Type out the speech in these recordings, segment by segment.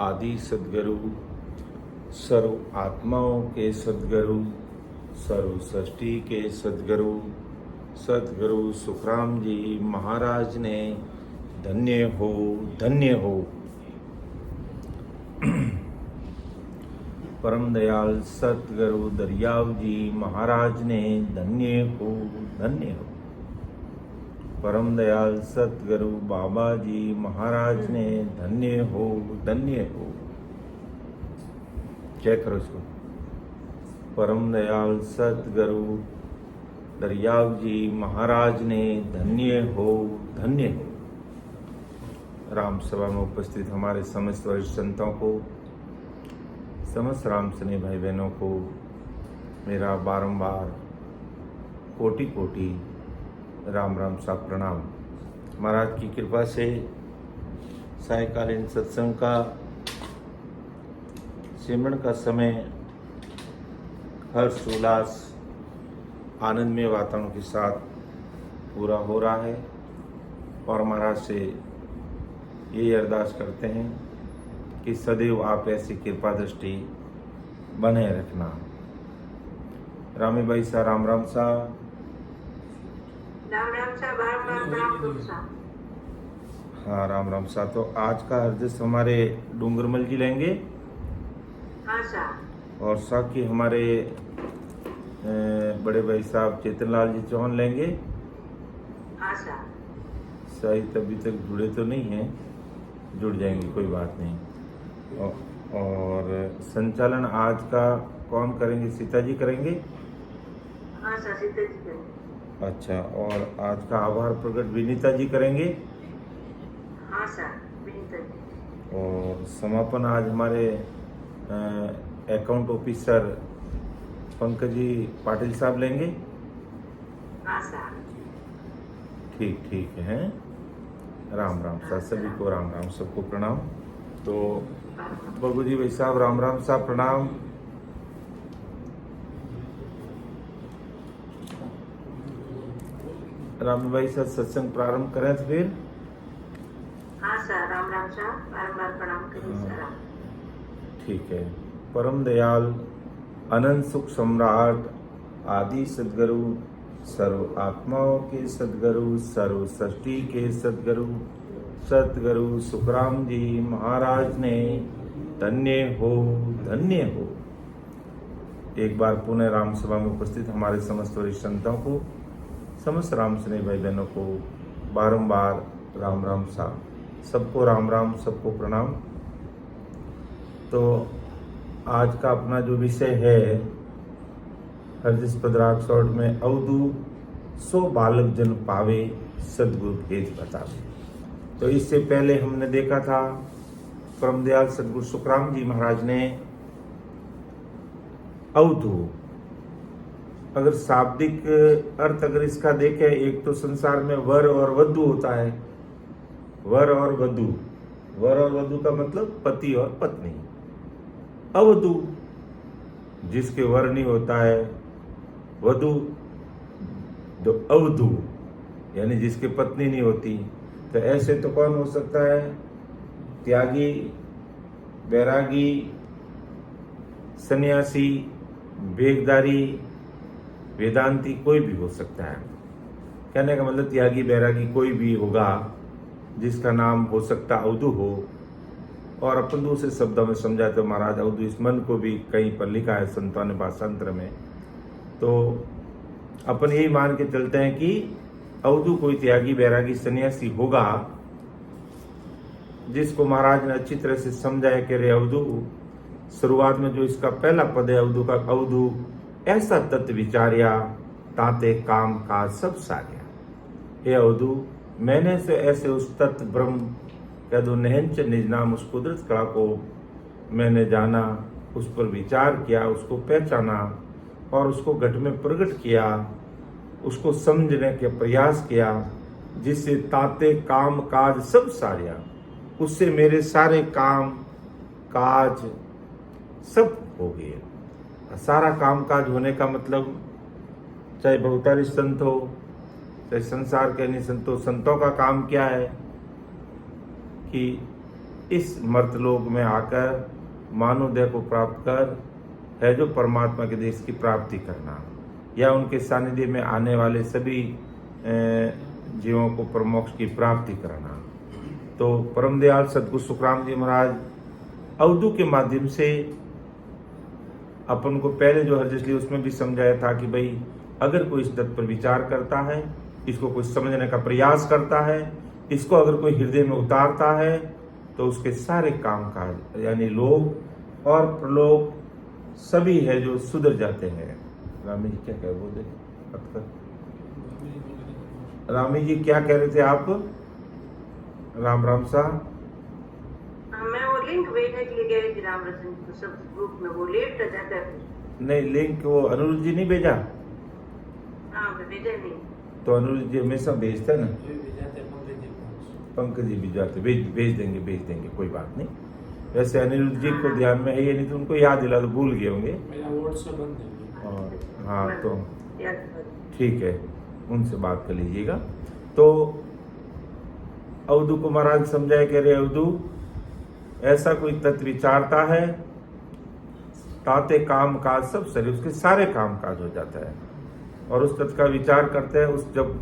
आदि सद्गुरु, सर्व आत्माओं के सद्गुरु, सर्व सृष्टि के सद्गुरु, सद्गुरु सुखराम जी महाराज ने धन्य हो, धन्य हो। परम दयाल सतगुरु दरियाव जी महाराज ने धन्य हो, धन्य हो। परम दयाल सतगुरु बाबा जी महाराज ने धन्य हो, धन्य हो। क्या करो इसको। परम दयाल सतगुरु दरियाव जी महाराज ने धन्य हो, धन्य हो। राम सभा में उपस्थित हमारे समस्त वरिष्ठ संतों को, समस्त राम स्नेही भाई बहनों को मेरा बारंबार कोटि कोटि राम राम सा प्रणाम। महाराज की कृपा से सायकालीन सत्संग का सिमरन का समय हर्ष उल्लास आनंदमय वातावरण के साथ पूरा हो रहा है और महाराज से यही अरदास करते हैं कि सदैव आप ऐसी कृपा दृष्टि बने रखना। रामी भाई सा राम राम सा, राम राम सा, राम सा। हाँ राम राम सा। तो आज का हरदिश हमारे डूंगरमल जी लेंगे। हाँ सा। और साकी हमारे बड़े भाई साहब चेतनलाल जी चौहान लेंगे। हाँ सा। शायद अभी तक जुड़े तो नहीं हैं, जुड़ जाएंगे, कोई बात नहीं। और संचालन आज का कौन करेंगे? सीता जी करेंगे। हाँ सा, सीता जी करेंगे। अच्छा, और आज का आभार प्रकट विनीता जी करेंगे। हाँ सा, विनीता जी। और समापन आज हमारे अकाउंट ऑफिसर पंकज जी पाटिल साहब लेंगे। हाँ सा। ठीक ठीक है। राम राम सा, सभी को राम राम, सबको प्रणाम। तो बबू जी भाई साहब राम राम साहब प्रणाम। राम भाई साहब सत्संग प्रारंभ करें तो फिर। हाँ सा, राम राम सा, बार प्रणाम करिए सारा। ठीक है। परम दयाल अनंत सुख सम्राट आदि सद्गुरु, सर्व आत्माओं के सद्गुरु, सर्व सृष्टि के सद्गुरु, सतगुरु सुखराम जी महाराज ने धन्य हो, धन्य हो। एक बार पुनः राम सभा में उपस्थित हमारे समस्त वरिष्ठ संतों को, समस्त राम स्नेही भाई बहनों को बारंबार राम राम सा, सबको राम राम, सबको प्रणाम। तो आज का अपना जो विषय है हरदिश पदराग शॉर्ट में, अवधू सो बालक जन पावे सदगुरु भेद बतावे। तो इससे पहले हमने देखा था परम दयाल सदगुरु सुखराम जी महाराज ने अवधू, अगर शाब्दिक अर्थ अगर इसका देखें, एक तो संसार में वर और वधू होता है। वर और वधू, वर और वधू का मतलब पति और पत्नी। अवधू जिसके वर नहीं होता है, वधू जो अवधू यानी जिसके पत्नी नहीं होती। तो ऐसे तो कौन हो सकता है? त्यागी, बैरागी, सन्यासी, वेगदारी, वेदांती, कोई भी हो सकता है। कहने का मतलब त्यागी बैरागी कोई भी होगा जिसका नाम हो सकता अवधू हो। और अपन दूसरे शब्दों में समझाते तो महाराज अवधू इस मन को भी कहीं पर लिखा है संतों ने भाषांतर में। तो अपन यही मान के चलते हैं कि अवधू कोई त्यागी बैरागी सन्यासी होगा जिसको महाराज ने अच्छी तरह से समझाया कि रे अवधू, शुरुआत में जो इसका पहला पद है अवधू का, अवधू ऐसा तत्व विचार्या ताते काम का सब सार्या। हे अवधू, मैंने से ऐसे उस तत्व ब्रह्म कह दो नहंच निज नाम उस कुदरत कला को मैंने जाना, उस पर विचार किया, उसको पहचाना और उसको घट में प्रकट किया, उसको समझने के प्रयास किया, जिससे ताते काम काज सब सारिया, उससे मेरे सारे काम काज सब हो गए। सारा काम काज होने का मतलब चाहे बहुतारी संत हो, चाहे संसार के अन्य संत हो, संतों का काम क्या है कि इस मर्तलोक में आकर मानवदेह को प्राप्त कर है जो परमात्मा के देश की प्राप्ति करना, या उनके सानिध्य में आने वाले सभी जीवों को परमोक्ष की प्राप्ति कराना। तो परम दयाल सदगुरु सुखराम जी महाराज अवधू के माध्यम से अपन को पहले जो हरजस ली उसमें भी समझाया था कि भाई अगर कोई इस तत्व पर विचार करता है, इसको कोई समझने का प्रयास करता है, इसको अगर कोई हृदय में उतारता है, तो उसके सारे काम काज यानी लोक और प्रलोक सभी है जो सुधर जाते हैं। रामी जी क्या कह बोले? रामी जी क्या कह रहे थे आप? राम राम सा। मैं वो लिंक भेजने के लिए कह रही थी राम रतन को सब ग्रुप में, वो लेट कर जाता है। नहीं, लिंक वो अनुरुद्ध जी नहीं भेजा? हाँ भेजा नहीं। तो अनुरुद्ध जी हमेशा भेजते ना, पंकज जी भी जाते, भेज देंगे कोई बात नहीं। वैसे अनिरुद्ध जी को ध्यान में है ये, नहीं तो उनको याद दिला तो भूल गए होंगे। और हाँ तो ठीक है, उनसे बात कर लीजिएगा। तो अवधू को महाराज समझाए, कह रहे अवधू ऐसा कोई तत्व विचारता है, ताते काम काज सब सरे, उसके सारे काम काज हो जाता है। और उस तत्व का विचार करते हैं, जब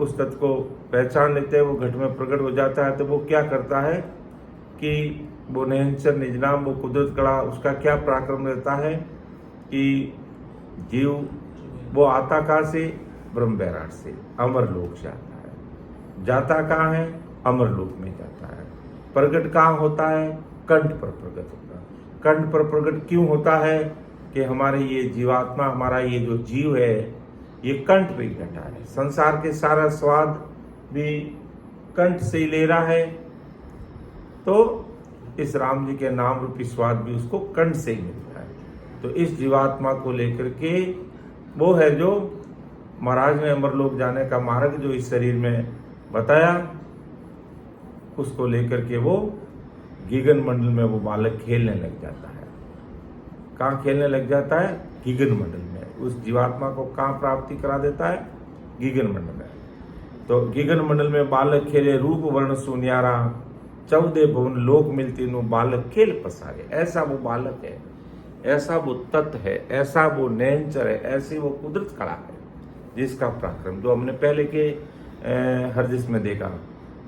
उस तत्व को पहचान लेते हैं, वो घट में प्रकट हो जाता है। तो वो क्या करता है कि वो निहंचर निजनाम, वो कुदरत कला, उसका क्या पराक्रम रहता है कि जीव वो आता कहाँ से? ब्रह्म बैराट से, अमर लोक से आता है। जाता कहाँ है? अमर लोक में जाता है। प्रकट कहाँ होता है? कंठ पर प्रकट होता है। कंठ पर प्रकट क्यों होता है? कि हमारे ये जीवात्मा, हमारा ये जो जीव है, ये कंठ पे ही घटा है। संसार के सारा स्वाद भी कंठ से ही ले रहा है, तो इस राम जी के नाम रूपी स्वाद भी उसको कंठ से ही मिलता है। तो इस जीवात्मा को लेकर के वो है जो महाराज ने अमरलोक जाने का मार्ग जो इस शरीर में बताया, उसको लेकर के वो गीगन मंडल में वो बालक खेलने लग जाता है। कहाँ खेलने लग जाता है? गीगन मंडल में। उस जीवात्मा को कहाँ प्राप्ति करा देता है? गीगन मंडल में। तो गीगन मंडल में बालक खेले रूप वर्ण सुनियारा, 14 भुवन लोक मिलती नु बालक खेल पसारे। ऐसा वो बालक है, ऐसा वो तत्व है, ऐसा वो नेचर है, ऐसी वो कुदरत कला है जिसका पराक्रम जो हमने पहले के हरजिस में देखा।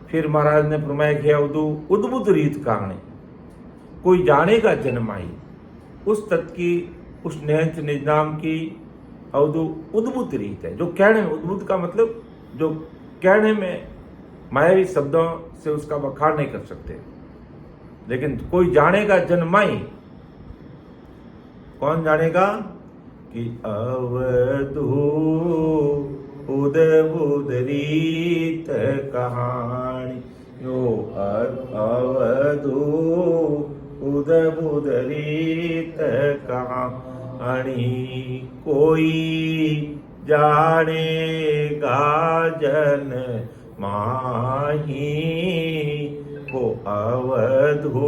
फिर महाराज ने फरमाया किया उद्भुत रीत कारण कोई जानेगा जन्माई। उस तत्व की, उस नेहंच निजनाम की अवधु उद्भुत रीत है। जो कहने में, उद्भुत का मतलब जो कहने में मायावी शब्दों से उसका बखान नहीं कर सकते, लेकिन कोई जानेगा जन्माई। कौन जानेगा? कि अवधू उद्भुत रीत कहानी, यो अवधू उद्भुत रीत कहानी, कोई जानेगा जन माही, वो अवधू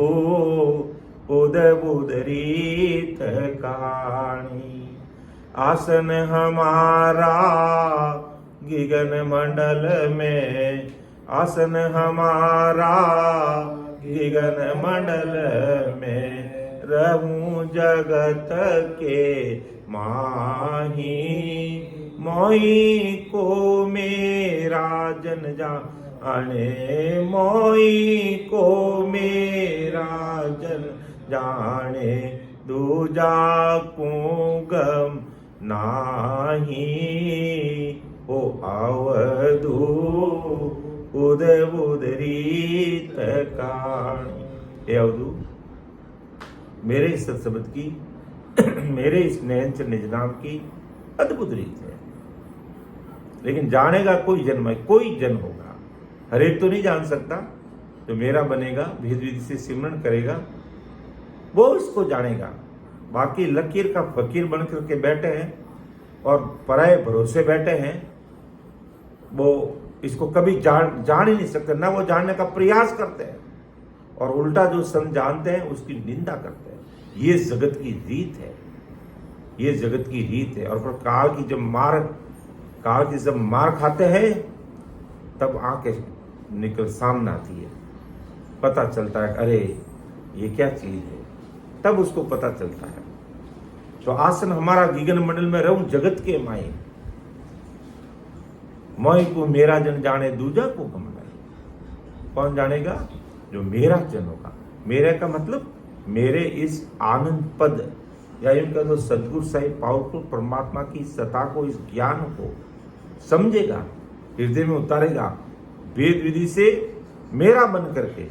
उद्भुत रीत कहानी। आसन हमारा गगन मंडल में, आसन हमारा गगन मंडल में, रहूं जगत के माही, मोई को मेरा जन जाने, मोई को मेरा जन जाने, दूजा को गम नाही, ओ अवधू उद्भुत रीत कहानी। हे अवधू, मेरे इस सत्सबद की मेरे इस नयनच निजनाम की अद्भुत रीत है, लेकिन जानेगा कोई जन्म है, कोई जन होगा, हर एक तो नहीं जान सकता। जो मेरा बनेगा, भेद विधि से सिमरन करेगा, वो इसको जानेगा। बाकी लकीर का फकीर बन करके बैठे हैं और पराये भरोसे बैठे हैं, वो इसको कभी जान ही नहीं सकते, ना वो जानने का प्रयास करते हैं, और उल्टा जो संत जानते हैं उसकी निंदा करते हैं। ये जगत की रीत है, ये जगत की रीत है। और फिर काल की जब मार खाते हैं तब आंखें निकल सामने आती है। पता चलता है, अरे ये क्या चीज है, तब उसको पता चलता है। तो आसन हमारा गीगन मंडल में रहूं जगत के माई, मोई को मेरा जन जाने दूजा को गम नहीं। कौन जानेगा? जो मेरा जन होगा। मेरे का मतलब मेरे इस आनंद पद, या यूं कह दो सदगुरु साहिब पावरफुल परमात्मा की सत्ता को, इस ज्ञान को समझेगा, हृदय में उतारेगा वेद विधि से मेरा बन करके,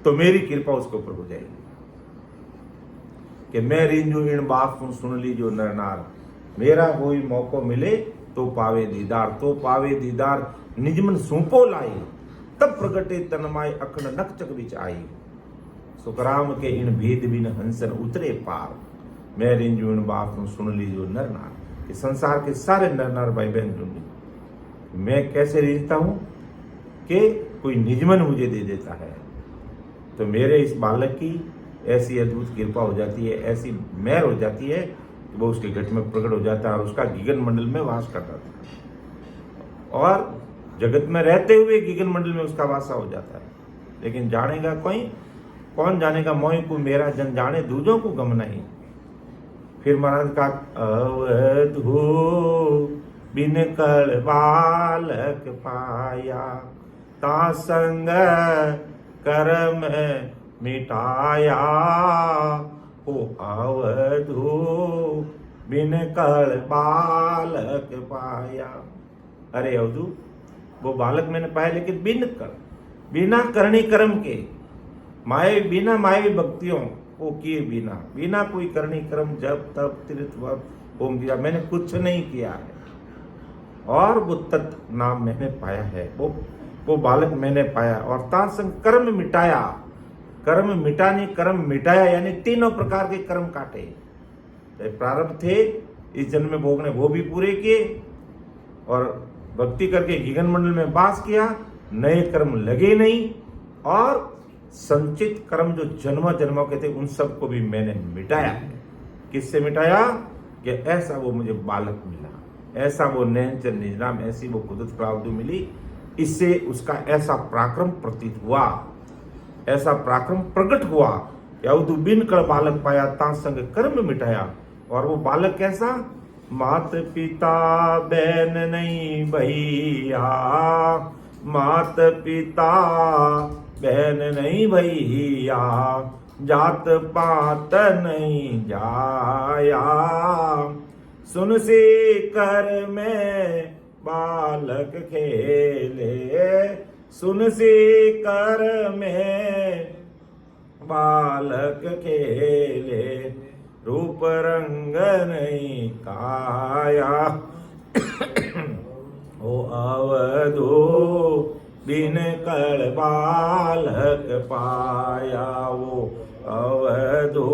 तो मेरी कृपा उसके ऊपर हो जाएगी कि मैं रिंजू इन बात सुन ली जो नर नार, मेरा कोई मौको मिले तो पावे दीदार, तो पावे दीदार निजमन सूपो लाई, तब प्रगटे तनमाय अखंड नकचक विच आई, सुखराम के इन भेद बिन हंसन उतरे पार, मैं रिंजू इन बात सुन ली जो नर नार। कि संसार के सारे नर नार भाई बहन सुन ली, मैं कैसे रिंजता हूं कि कोई निजमन मुझे दे देता है। तो मेरे इस बालक की ऐसी अद्भुत कृपा हो जाती है, ऐसी मेहर हो जाती है कि वो उसके घट में प्रकट हो जाता है और उसका गीगन मंडल में वास करता था, और जगत में रहते हुए गीगन मंडल में उसका वासा हो जाता है। लेकिन जानेगा कोई? कौन जानेगा? मोई को मेरा जन जाने दूजों को गम नहीं। फिर महाराज का अवध हो बिन कल बालक पाया, ता संग कर्म मिटाया, हो अवधो बिन कल बालक पाया। अरे अवधू, वो बालक मैंने पाया, लेकिन बिना करणी कर्म के, माए बिना माए भक्तियों को किए बिना, बिना कोई करणी कर्म जब तब तीर्थ वक्त ओम दिया, मैंने कुछ नहीं किया है, और वो तत्व नाम मैंने पाया है, वो बालक मैंने पाया, और तासंग कर्म मिटाया। कर्म मिटाने, कर्म मिटाया यानी तीनों प्रकार के कर्म काटे। तो प्रारब्ध थे इस जन्म में भोगने, वो भी पूरे किए, और भक्ति करके गीगन मंडल में वास किया, नए कर्म लगे नहीं, और संचित कर्म जो जन्म जन्मों के थे उन सबको भी मैंने मिटाया। किससे मिटाया? कि ऐसा वो मुझे बालक मिला, ऐसा वो नैनचर निजनाम, ऐसी वो कुदरत प्राप्त मिली, इससे उसका ऐसा पराक्रम प्रतीत हुआ, ऐसा पराक्रम प्रकट हुआ कि अवधु बिन कर बालक पाया, ता संग कर्म मिटाया। और वो बालक कैसा? मात पिता बहन नहीं भैया, मात पिता बहन नहीं भैया, जात पात नहीं जाया, सुन से कर में बालक खेले, सुन से कर में बालक खेले, रूप रंग नहीं काया, ओ अवधो बिन कर बालक पाया, वो अवधो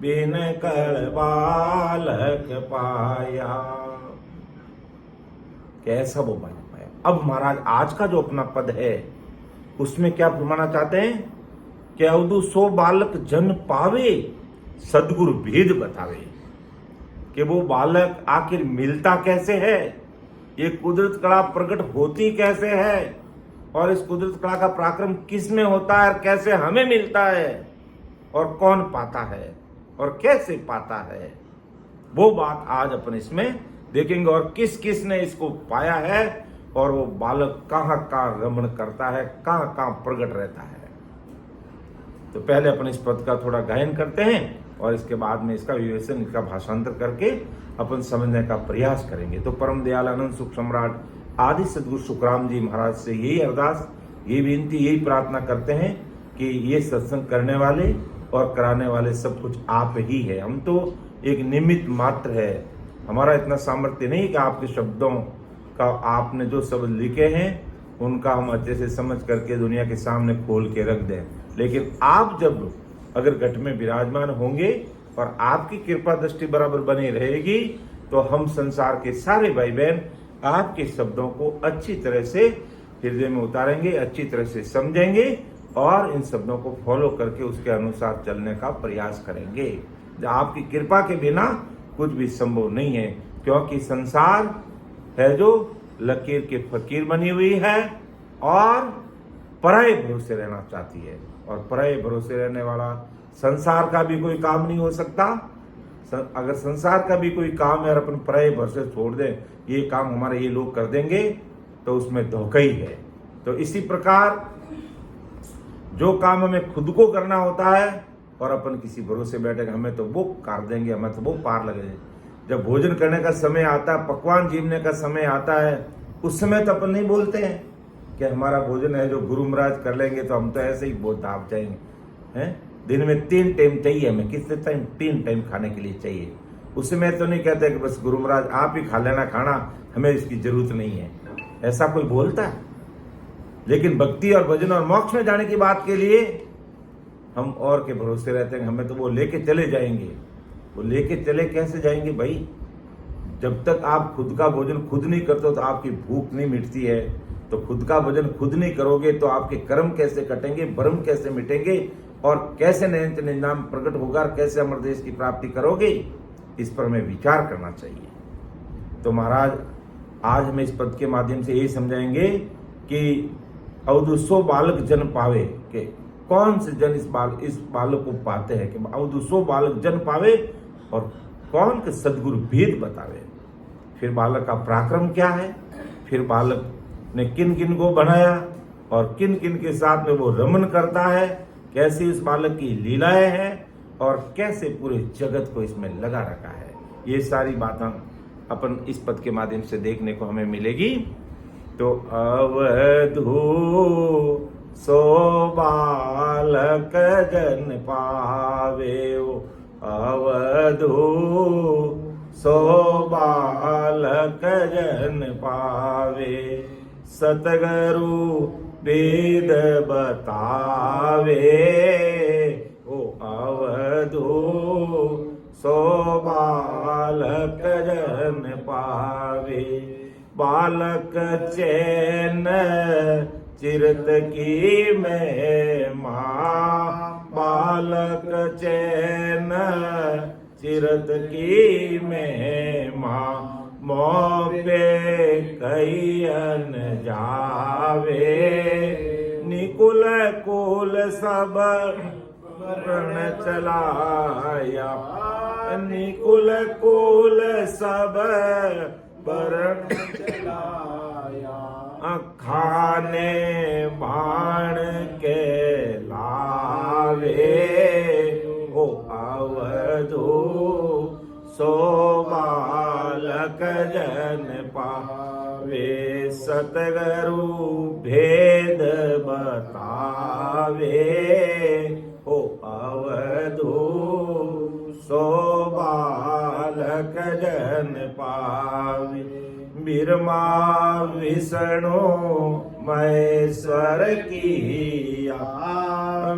बिन कर बालक पाया। कैसा वो बालक पाया? अब महाराज आज का जो अपना पद है उसमें क्या फरमाना चाहते हैं कि अवधु सो बालक जन पावे, सदगुरु भेद बतावे। कि वो बालक आखिर मिलता कैसे है, ये कुदरत कला प्रकट होती कैसे है, और इस कुदरत कला का पराक्रम किस में होता है, और कैसे हमें मिलता है, और कौन पाता है, और कैसे पाता है, वो बात आज अपन इसमें देखेंगे। और किस किस ने इसको पाया है, और वो बालक कहाँ कहाँ रमण करता है, कहाँ कहाँ प्रकट रहता है। तो पहले अपन इस पद का थोड़ा गायन करते हैं, और इसके बाद में इसका विवेचन, इसका भाषांतर करके अपन समझने का प्रयास करेंगे। तो परम दयाल आनंद सुख सम्राट आदि सदगुरु सुखराम जी महाराज से यही अरदास, यही विनती, यही प्रार्थना करते हैं कि ये सत्संग करने वाले और कराने वाले सब कुछ आप ही है, हम तो एक निमित्त मात्र है। हमारा इतना सामर्थ्य नहीं कि आपके शब्दों का आपने जो शब्द लिखे हैं उनका हम अच्छे से समझ करके दुनिया के सामने खोल के रख दें, लेकिन आप जब अगर घट में विराजमान होंगे और आपकी कृपा दृष्टि बराबर बनी रहेगी, तो हम संसार के सारे भाई बहन आपके शब्दों को अच्छी तरह से हृदय में उतारेंगे, अच्छी तरह से समझेंगे, और इन शब्दों को फॉलो करके उसके अनुसार चलने का प्रयास करेंगे। आपकी कृपा के बिना कुछ भी संभव नहीं है, क्योंकि संसार है जो लकीर के फकीर बनी हुई है, और पराये भरोसे रहना चाहती है, और पराये भरोसे रहने वाला संसार का भी कोई काम नहीं हो सकता। अगर संसार का भी कोई काम है और अपन पराये भरोसे छोड़ दें, ये काम हमारे ये लोग कर देंगे, तो उसमें धोखा ही है। तो इसी प्रकार जो काम हमें खुद को करना होता है और अपन किसी भरोसे बैठेगा, हमें तो वो कर देंगे, हमें तो वो पार लगेंगे। जब भोजन करने का समय आता है, पकवान जीवने का समय आता है, उस समय तो अपन नहीं बोलते हैं कि हमारा भोजन है जो गुरु महाराज कर लेंगे तो हम तो ऐसे ही बहुत दाब जाएंगे हैं। दिन में 3 टाइम चाहिए हमें, कितने टाइम? 3 टाइम खाने के लिए चाहिए। उस समय तो नहीं कहते कि बस गुरु महाराज आप ही खा लेना खाना, हमें इसकी जरूरत नहीं है, ऐसा कोई बोलता है? लेकिन भक्ति और भजन और मोक्ष में जाने की बात के लिए हम और के भरोसे रहते हैं, हमें तो वो लेके चले जाएंगे। वो लेके चले कैसे जाएंगे भाई? जब तक आप खुद का भोजन खुद नहीं करते हो तो आपकी भूख नहीं मिटती है। तो खुद का भोजन खुद नहीं करोगे तो आपके कर्म कैसे कटेंगे, भ्रम कैसे मिटेंगे, और कैसे नयन निनाम प्रकट होगा, और कैसे अमर देश की प्राप्ति करोगे? इस पर हमें विचार करना चाहिए। तो महाराज आज हमें इस पद के माध्यम से यही समझाएंगे कि अवधुसो बालक जन पावे, के कौन से जन इस बालक को पाते हैं, कि अवधुसो बालक जन पावे, और कौन के सदगुरु भेद बतावे। फिर बालक का पराक्रम क्या है, फिर बालक ने किन किन को बनाया और किन किन के साथ में वो रमन करता है, कैसे इस बालक की लीलाएं हैं, और कैसे पूरे जगत को इसमें लगा रखा है। ये सारी बातें अपन इस पद के माध्यम से देखने को हमें मिलेगी। तो अवधू सो बालक जन पावे, अवधू सो बालक जन पावे, सतगुरु वेद बतावे, ओ अवधू सो बालक जन पावे। बालक चैन चिरत की महिमा, बालक चैन चिरत की महिमा, मोपे कईन जावे, निकुल कुल सब प्रण चलाया, निकुल कुल सब प्रण चलाया, खाने बाण के लावे, ओ अवधू सो बालक जन पावे, सतगुरु भेद बतावे, ओ अवधू सो बालक जन पावे। बिरमा विष्णु महेश्वर किया,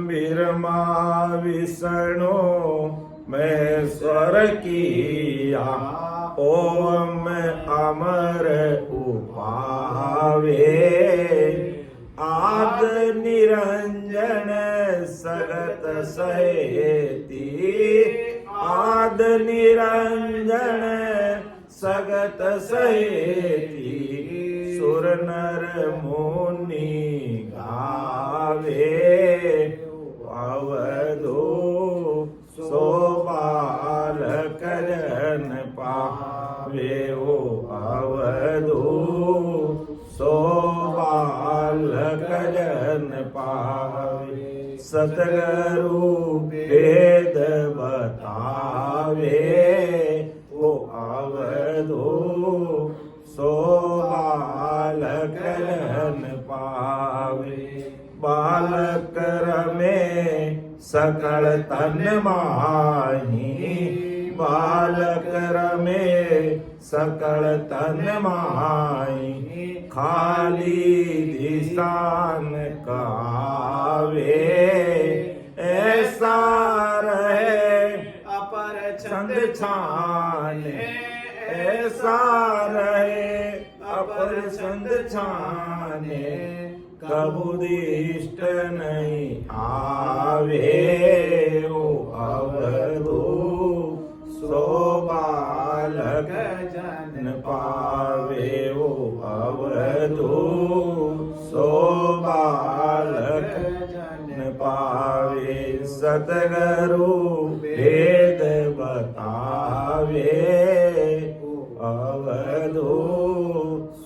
बिरमा विष्णु महेश्वर किया, ओम अमर उपावे, आद निरंजन सगत सहेती, आद निरंजन सगत सहेती, सुर नर मुनि गावे, अवधू सो बालक जन पावे, ओ अवधू सो बालक जन पावे, सतगुरु वेद बतावे, ओ अवधू सो बालक जन पावे। बालक रमे सकल तन माही, बालक रमे सकल तन माही, खाली दिशान कावे, ऐसा रहे अपर छंद छाने, ऐसा रहे अपर छंद छाने, कबूदिष्ट नहीं आवे, ओ अवधू सो बालक जन पावे, ओ अवधू सो बालक सतगुरु भेद बतावे, अवधू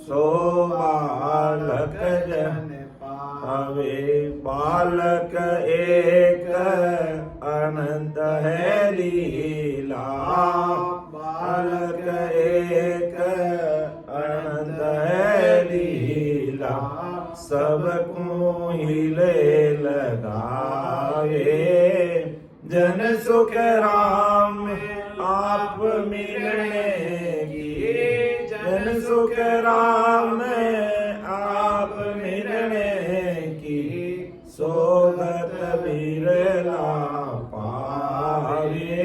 सो बालक जन पावे। बालक एक अनंत है लीला, बालक एक अनंत है लीला, सबको हिले लगावे। जन सुख राम आप मिलने की, जन सुख राम आप मिलने की, सोगत बिरला पावे।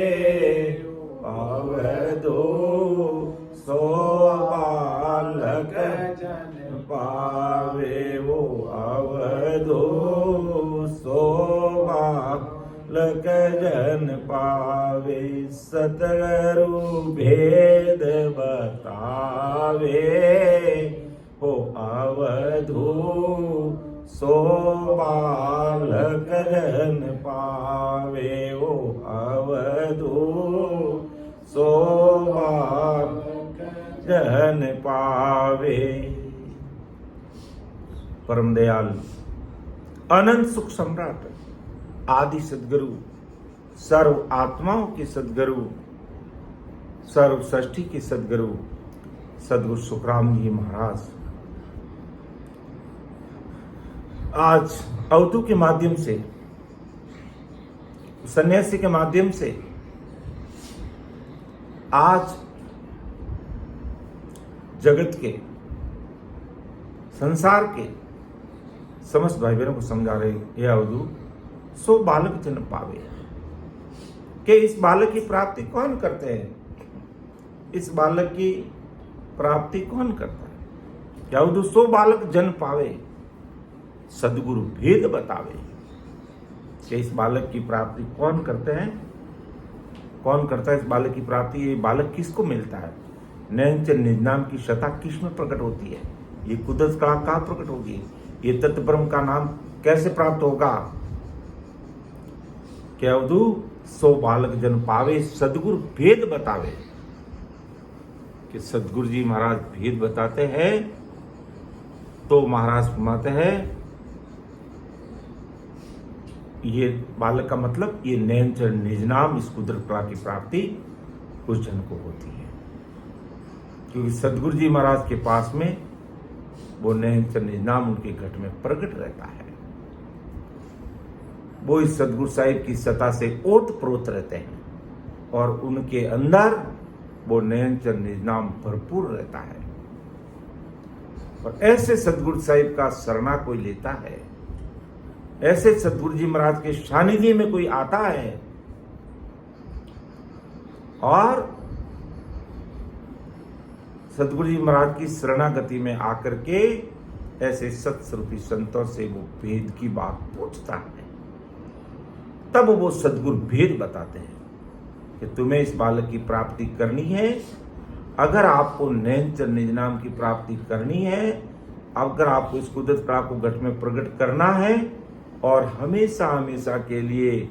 अवधू सो बालक जन पावे, वो अवधू सो बालक जन पावे। सतगुरु भेद बतावे, हो अवधू सो बालक जन पावे, हो अवधू सो बालक जन पावे। परम दयाल अनंत सुख सम्राट आदि सदगुरु, सर्व आत्माओं के सदगुरु, सर्व सृष्टि के सदगुरु सदगुरु सुखराम जी महाराज आज अवधू के माध्यम से, सन्यासी के माध्यम से आज जगत के, संसार के समस्त भाई बहनों को समझा रहे, ये अवधू सो बालक जन पावे, कि इस बालक की प्राप्ति कौन करते हैं, इस बालक की प्राप्ति कौन करता है। कि अवधू सो बालक जन पावे, सदगुरु भेद बतावे, कि इस बालक की प्राप्ति कौन करते हैं, कौन करता है इस बालक की प्राप्ति। ये बालक किसको मिलता है, नैनचर निज नाम की सत्ता किस में प्रकट होती है, ये कुदरत कहाँ प्रकट होगी, ये तत्व ब्रह्म का नाम कैसे प्राप्त होगा। कि अवधू सो बालक जन पावे, सदगुरु भेद बतावे, कि सदगुरु जी महाराज भेद बताते हैं। तो महाराज फरमाते हैं ये बालक का मतलब ये नैनचर निज नाम, इस कुदरत कला की प्राप्ति उस जन को होती है, क्योंकि सदगुरु जी महाराज के पास में वो नैनचर निज नाम उनके घट में प्रकट रहता है। वो इस सदगुरु साहिब की सत्ता से ओत प्रोत रहते हैं और उनके अंदर वो नैनचर निज नाम भरपूर रहता है। और ऐसे सदगुरु साहिब का शरणा कोई लेता है, ऐसे सदगुरु जी महाराज के सानिध्य में कोई आता है और सदगुरु जी महाराज की शरणागति में आकर के ऐसे सत्स्वरूपी संतों से वो भेद की बात पूछता है, तब वो सदगुरु भेद बताते हैं कि तुम्हें इस बालक की प्राप्ति करनी है। अगर आपको नैनचर निज नाम की प्राप्ति करनी है, अगर आपको इस कुदरत कला को घट में प्रकट करना है और हमेशा हमेशा के लिए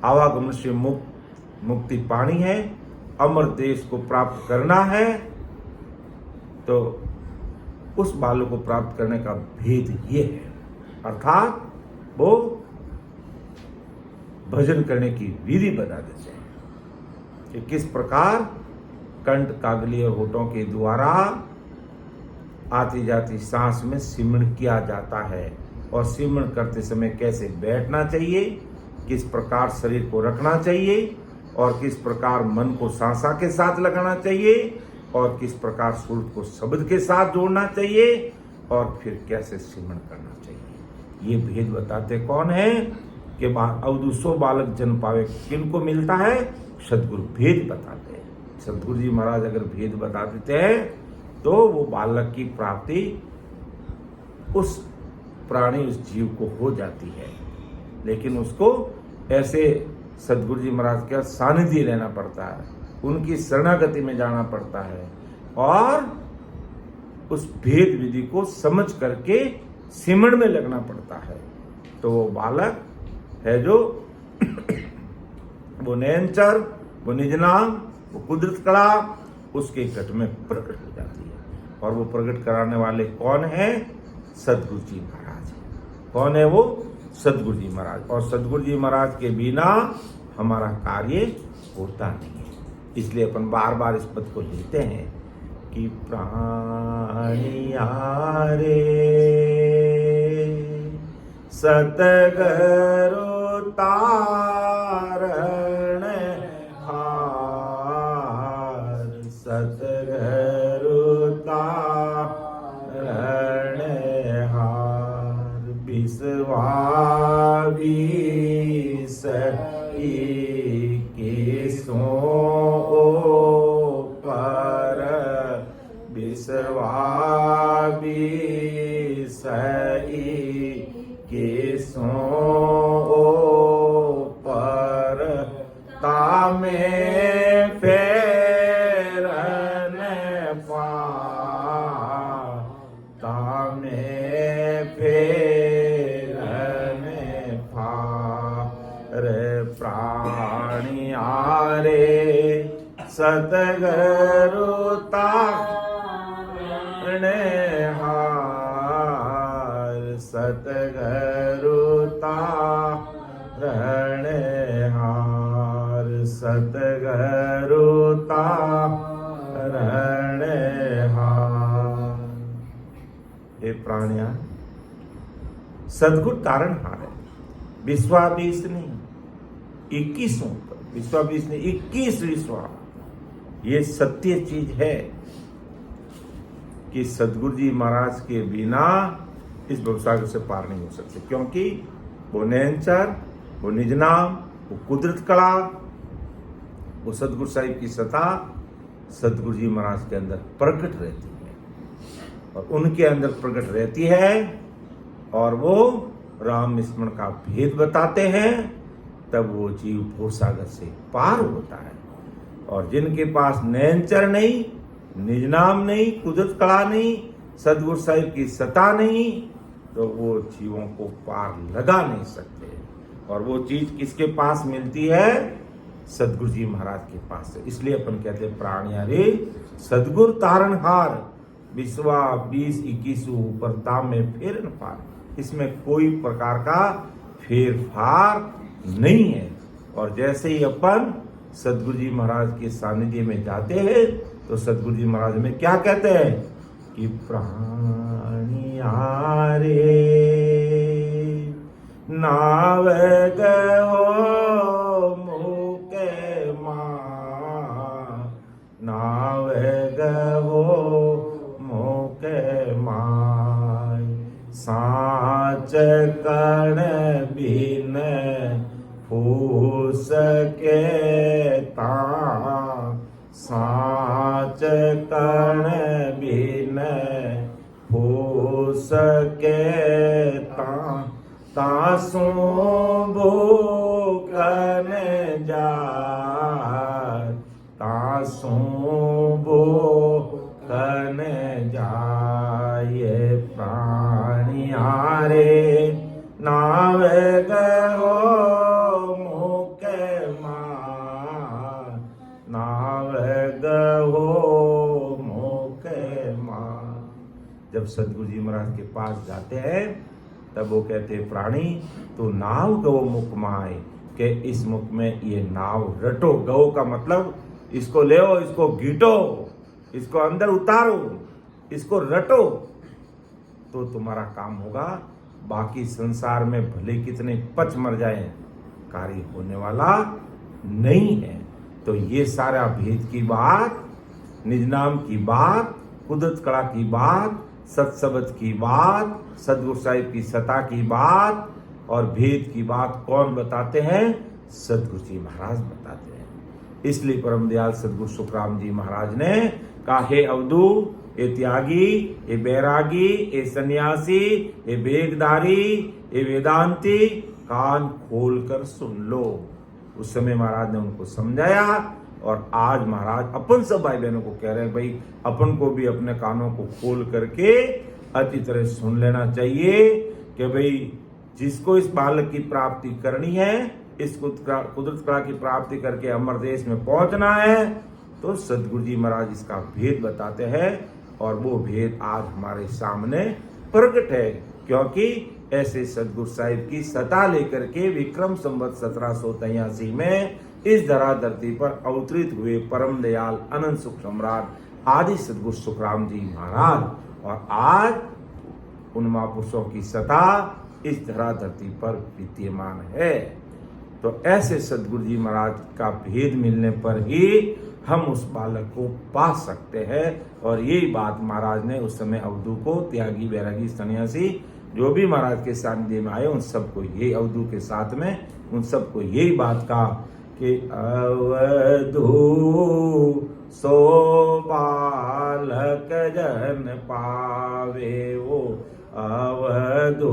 आवागमन से मुक्ति पानी है, अमर देश को प्राप्त करना है, तो उस बालक को प्राप्त करने का भेद ये है। अर्थात वो भजन करने की विधि बता देते हैं कि किस प्रकार कंठ, कागली और होठों के द्वारा आती जाती सांस में सिमरण किया जाता है और सिमरण करते समय कैसे बैठना चाहिए, किस प्रकार शरीर को रखना चाहिए और किस प्रकार मन को सांसा के साथ लगाना चाहिए और किस प्रकार सूर्य को शब्द के साथ जोड़ना चाहिए और फिर कैसे सिमरण करना चाहिए। ये भेद बताते कौन है कि अवधू सो बालक जन पावे, किनको मिलता है, सदगुरु भेद बताते हैं। सदगुरु जी महाराज अगर भेद बता देते हैं तो वो बालक की प्राप्ति उस प्राणी, उस जीव को हो जाती है, लेकिन उसको ऐसे सदगुरु जी महाराज का सानिध्य लेना पड़ता है, उनकी शरणागति में जाना पड़ता है और उस भेद विधि को समझ करके सिमरण में लगना पड़ता है। तो वो बालक है जो वो नयनचर, वो निज नाम, वो कुदरत कला उसके घट में प्रकट हो जाती है। और वो प्रकट कराने वाले कौन है? सदगुरु जी महाराज। कौन है वो? सदगुरु जी महाराज। और सदगुरु जी महाराज के बिना हमारा कार्य होता नहीं है। इसलिए अपन बार बार इस पद को लेते हैं कि प्राणिया रे सतगुरु तारण हार, सतगुरु तारण हार, विश्वास के सो पर, विश्वास के सो पर, तामे फेरन पा, तामे फेरन पा रे प्राणिया रे सतगुरु तारण हार, सतगुरु तारण हार, सतगुरु तारण हार। हे प्राणिया, सदगुरु तारण हार है। विश्वाबीस नहीं, 21 विश्वाबीस ने 21 विश्वा। ये सत्य चीज है कि सदगुरु जी महाराज के बिना इस भवसागर से पार नहीं हो सकते, क्योंकि वो नयनचर, वो निज नाम, वो कुदरत कला, वो सदगुरु साहिब की सत्ता सदगुरु जी महाराज के अंदर प्रकट रहती है। और उनके अंदर प्रकट रहती है और वो राम स्मरण का भेद बताते हैं, तब वो जीव भवसागर से पार होता है। और जिनके पास नयनचर नहीं, निज नाम नहीं, कुदरत कला नहीं, सदगुरु साहिब की सत्ता नहीं, तो वो जीवों को पार लगा नहीं सकते। और वो चीज किसके पास मिलती है? सदगुरु जी महाराज के पास है। इसलिए अपन कहते हैं प्राणिया रे सदगुरु तारणहार, विश्वा 20-21 ऊपर ताम में फेर न पार। इसमें कोई प्रकार का फेर फार नहीं है। और जैसे ही अपन सदगुरु जी महाराज के सानिध्य में जाते हैं तो सदगुरु जी महाराज में क्या कहते हैं कि प्राणिया रे नाव गहो मुके मां, नाव गहो मुके माय, साच कण बिन फूस के ता, साच कण बिन फूस के ता, तासु भूखन जाय, तासु भूखन जाय। प्राणिया रे नाव गहो मुके मां, नाव गहो मुके मां। जब सदगुरु जी महाराज के पास जाते हैं तब वो कहते हैं प्राणी तो नाव गो मुख माए, के इस मुख में ये नाव रटो। गो का मतलब इसको ले, इसको घीटो, इसको अंदर उतारो, इसको रटो, तो तुम्हारा काम होगा। बाकी संसार में भले कितने पच मर जाए, कार्य होने वाला नहीं है। तो ये सारा भेद की बात, निज नाम की बात, कुदरत कला की बात, सत्सबद की बात, सदगुरु साहिब की सत्ता की बात और भेद की बात कौन बताते हैं? सदगुरु जी महाराज बताते हैं। इसलिए परम दयाल सदगुरु सुखराम जी महाराज ने कहा, हे अवधू, ये त्यागी, ये बैरागी, ये सन्यासी, ये वेगधारी, ये वेदांती, कान खोल कर सुन लो। उस समय महाराज ने उनको समझाया और आज महाराज अपन सब भाई बहनों को कह रहे हैं, भाई अपन को भी अपने कानों को खोल करके अच्छी तरह सुन लेना चाहिए कि भाई जिसको इस बालक की प्राप्ति करनी है इस कुदरत कला की प्राप्ति करके अमर देश में पहुंचना है, तो सदगुरु जी महाराज इसका भेद बताते हैं और वो भेद आज हमारे सामने प्रकट है। क्योंकि ऐसे सदगुरु साहिब की सता लेकर के विक्रम संवत 1783 में इस धरा धरती पर अवतरित हुए परम दयाल अनंत सुख सम्राट आदि सदगुरु सुखराम जी महाराज, और आज उन महापुरुषों की सता इस धरा धरती पर विद्यमान है। तो ऐसे सदगुरु जी महाराज का भेद मिलने पर ही हम उस बालक को पा सकते हैं। और यही बात महाराज ने उस समय अवधू को, त्यागी वैरागी सन्यासी जो भी महाराज के सानिध्य में आए, उन सबको यही, अवधू के साथ में उन सबको यही बात कहा कि अवधू सो बालक जन पावे, वो अवधू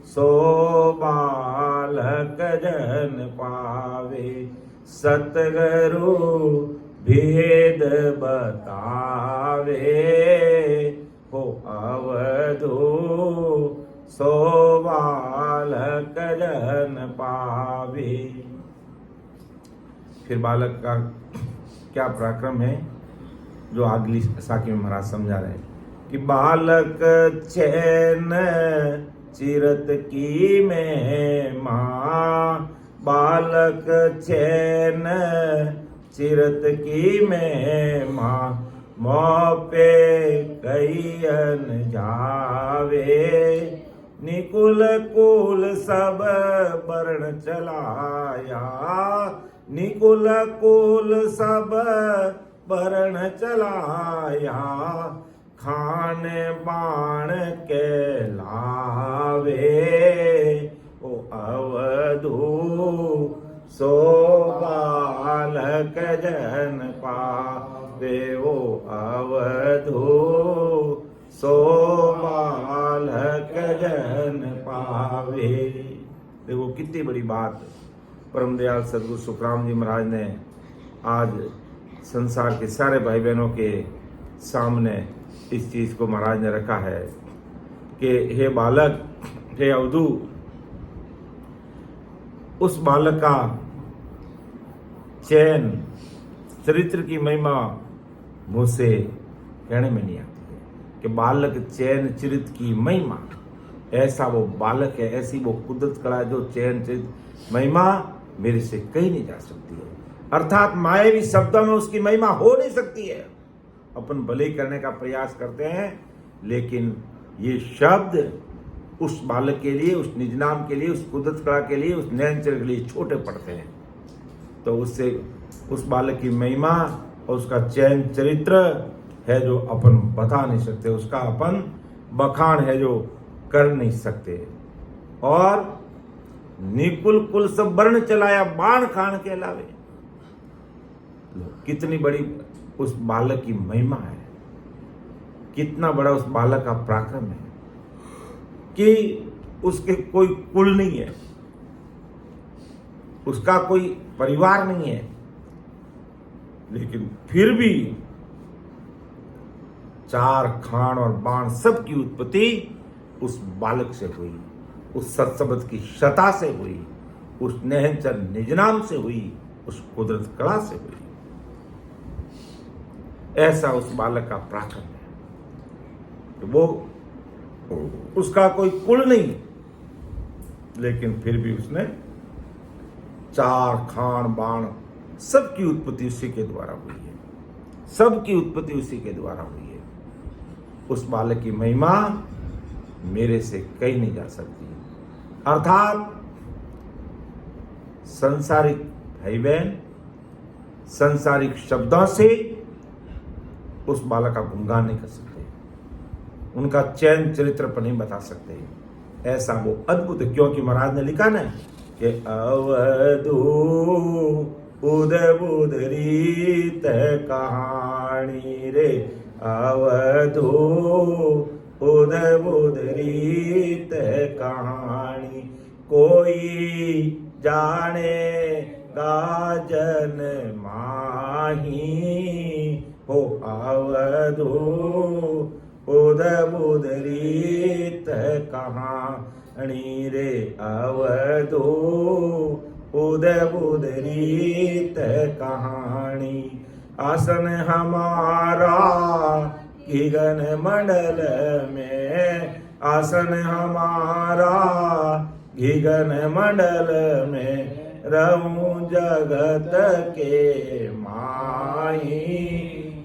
सो बालक जन पावे, सतगुरु भेद बतावे, हो अवधू सो बालक जन पावे। फिर बालक का क्या पराक्रम है जो अगली साखी में महाराज समझा रहे हैं कि बालक चैन चिरत की महिमा, बालक चैन चिरत की महिमा, मोह पे कईन जावे, निकुल कुल सब वर्ण चलाया, निकुल कुल सब वर्ण चलाया, खान बाण के लावे, ओ अवधू सो बालक जन पावे, ओ अवधू सो बालक जन पावे। देखो कितनी बड़ी बात परम दयाल सदगुरु सुखराम जी महाराज ने आज संसार के सारे भाई बहनों के सामने इस चीज को महाराज ने रखा है कि हे बालक, हे अवधू, उस बालक का चैन चरित्र की महिमा मुझसे कहने में नहीं आती है कि बालक चैन चरित्र की महिमा, ऐसा वो बालक है, ऐसी वो कुदरत कला जो चैन चरित्र महिमा मेरे से कही नहीं जा सकती है। अर्थात मायावी शब्दों में उसकी महिमा हो नहीं सकती है। अपन भले करने का प्रयास करते हैं, लेकिन ये शब्द उस बालक के लिए, उस निज नाम के लिए, उस कुदरत कला के लिए, उस नयन चरित्र के लिए छोटे पड़ते हैं। तो उससे उस बालक की महिमा और उसका चैन चरित्र है जो अपन बता नहीं सकते, उसका अपन बखान है जो कर नहीं सकते। और निकुल कुल सब वर्ण चलाया, बाण खान के अलावे, कितनी बड़ी उस बालक की महिमा है, कितना बड़ा उस बालक का पराक्रम है कि उसके कोई कुल नहीं है, उसका कोई परिवार नहीं है, लेकिन फिर भी चार खान और बाण सब की उत्पत्ति उस बालक से हुई, उस सत्सबद की शता से हुई, उस नहचर निजनाम से हुई, उस कुदरत कला से हुई। ऐसा उस बालक का पराक्रम है कि वो, उसका कोई कुल नहीं, लेकिन फिर भी उसने चार खान बाण सबकी उत्पत्ति उसी के द्वारा हुई है, सबकी उत्पत्ति उसी के द्वारा हुई है। उस बालक की महिमा मेरे से कही नहीं जा सकती। अर्थात संसारिक भाई बहन संसारिक शब्दों से उस बालक का गुणगान नहीं कर सकते, उनका चैन चरित्र पर नहीं बता सकते। ऐसा वो अद्भुत है, क्योंकि महाराज ने लिखा ना कि अवधू उद बुध रीत कहानी रे, अवधू उद बुध रीत कहानी, कोई जाने गाजन माही, हो अवधू उद बुध रीत कहाँ, अणी रे अवधो उदय बुधरीत कहानी। आसन हमारा गगन मंडल में, आसन हमारा गगन मंडल में, रहूं जगत के माही।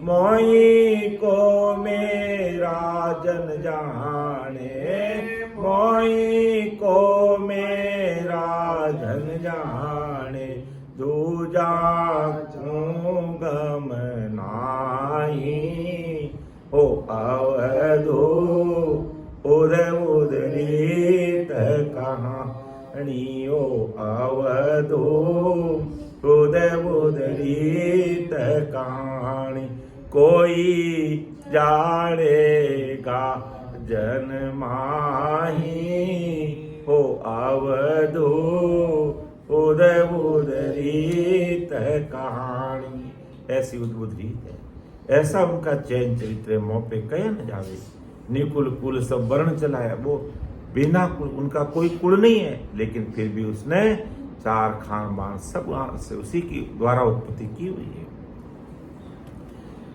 मोई को मेरा जन जाने, मोई को मेरा जन जाने, दूजा गम नाही। ओ अवधो उदय उदरीत कहानी, ओ अवधो उदय उदरीत कहानी। कोई जानेगा जन माही, हो अवधो उदय उदरीत कहानी। ऐसी उद्भुत रीत है, ऐसा उनका चैन चरित्र मोह पे कह न जावे। निकुल कुल सब वर्ण चलाया, वो बिना कुल, उनका कोई कुल नहीं है, लेकिन फिर भी उसने चार खान बान सब से उसी की द्वारा उत्पत्ति की हुई है।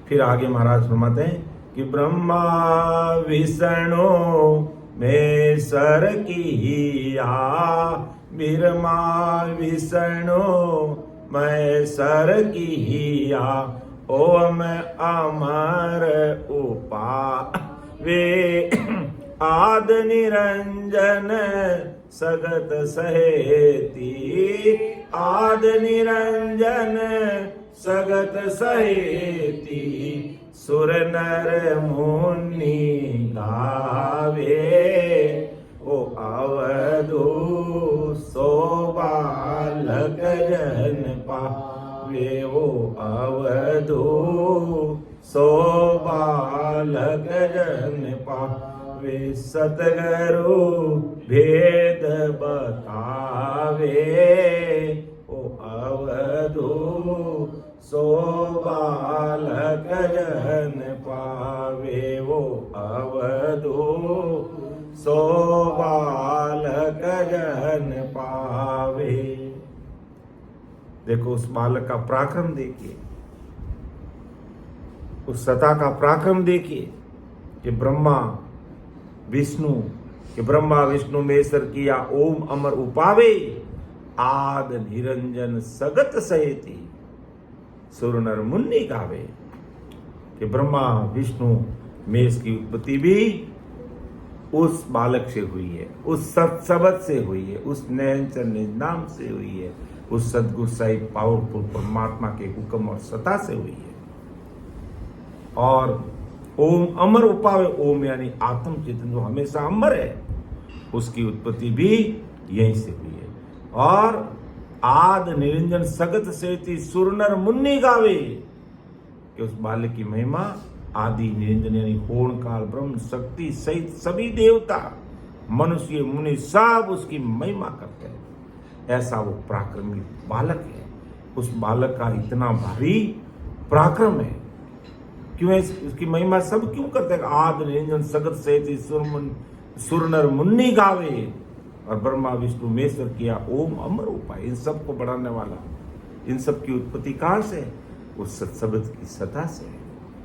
फिर आगे महाराज फरमाते हैं कि ब्रह्मा विष्णु में सर किया, ब्रह्मा विष्णु मैं सर किया, ओम अमर उपा वे आद निरंजन सगत सहेती, आद निरंजन सगत सहेती, सुर नर मुनि गावे, ओ अवधो सो बालक जन पावे, ओ अवधो सो बालक जन पावे, सतगुरु भेद बतावे, ओ अवधो सो बालक जन पावे, वो अवधो सो बालक जन पावे। देखो उस बालक का पराक्रम देखिए, उस सता का पराक्रम देखिए कि ब्रह्मा विष्णु में सर किया, ओम अमर उपावे, आद निरंजन सगत सहेती, सुर नर मुनि गावे। कि ब्रह्मा विष्णु मेष की उत्पत्ति भी उस बालक से हुई है, उस सत्सबद से हुई है, उस नयन चंद नाम से हुई है, उस सदगुरु साहिब पावरफुल परमात्मा के हुक्म और सता से हुई है। और ओम अमर उपावे, ओम यानी आत्म चेतन जो हमेशा अमर है, उसकी उत्पत्ति भी यहीं से हुई है। और आद निरंजन सगत सेती सुरनर मुन्नी गावे, कि उस बालक की महिमा आदि निरंजन यानी होण काल ब्रह्म शक्ति सहित सभी देवता मनुष्य मुनि सब उसकी महिमा करते हैं। ऐसा वो पराक्रमी बालक है। उस बालक का इतना भारी पराक्रम है, क्यों उसकी महिमा सब क्यों करते हैं? आद निरंजन सगत सेती सुरनर मुन्नी गावे, और ब्रह्मा विष्णु महेश्वर किया ओम अमर उपाय, इन सब को बढ़ाने वाला। इन सब की उत्पत्ति कहां से? उस सत्सबद की सता से,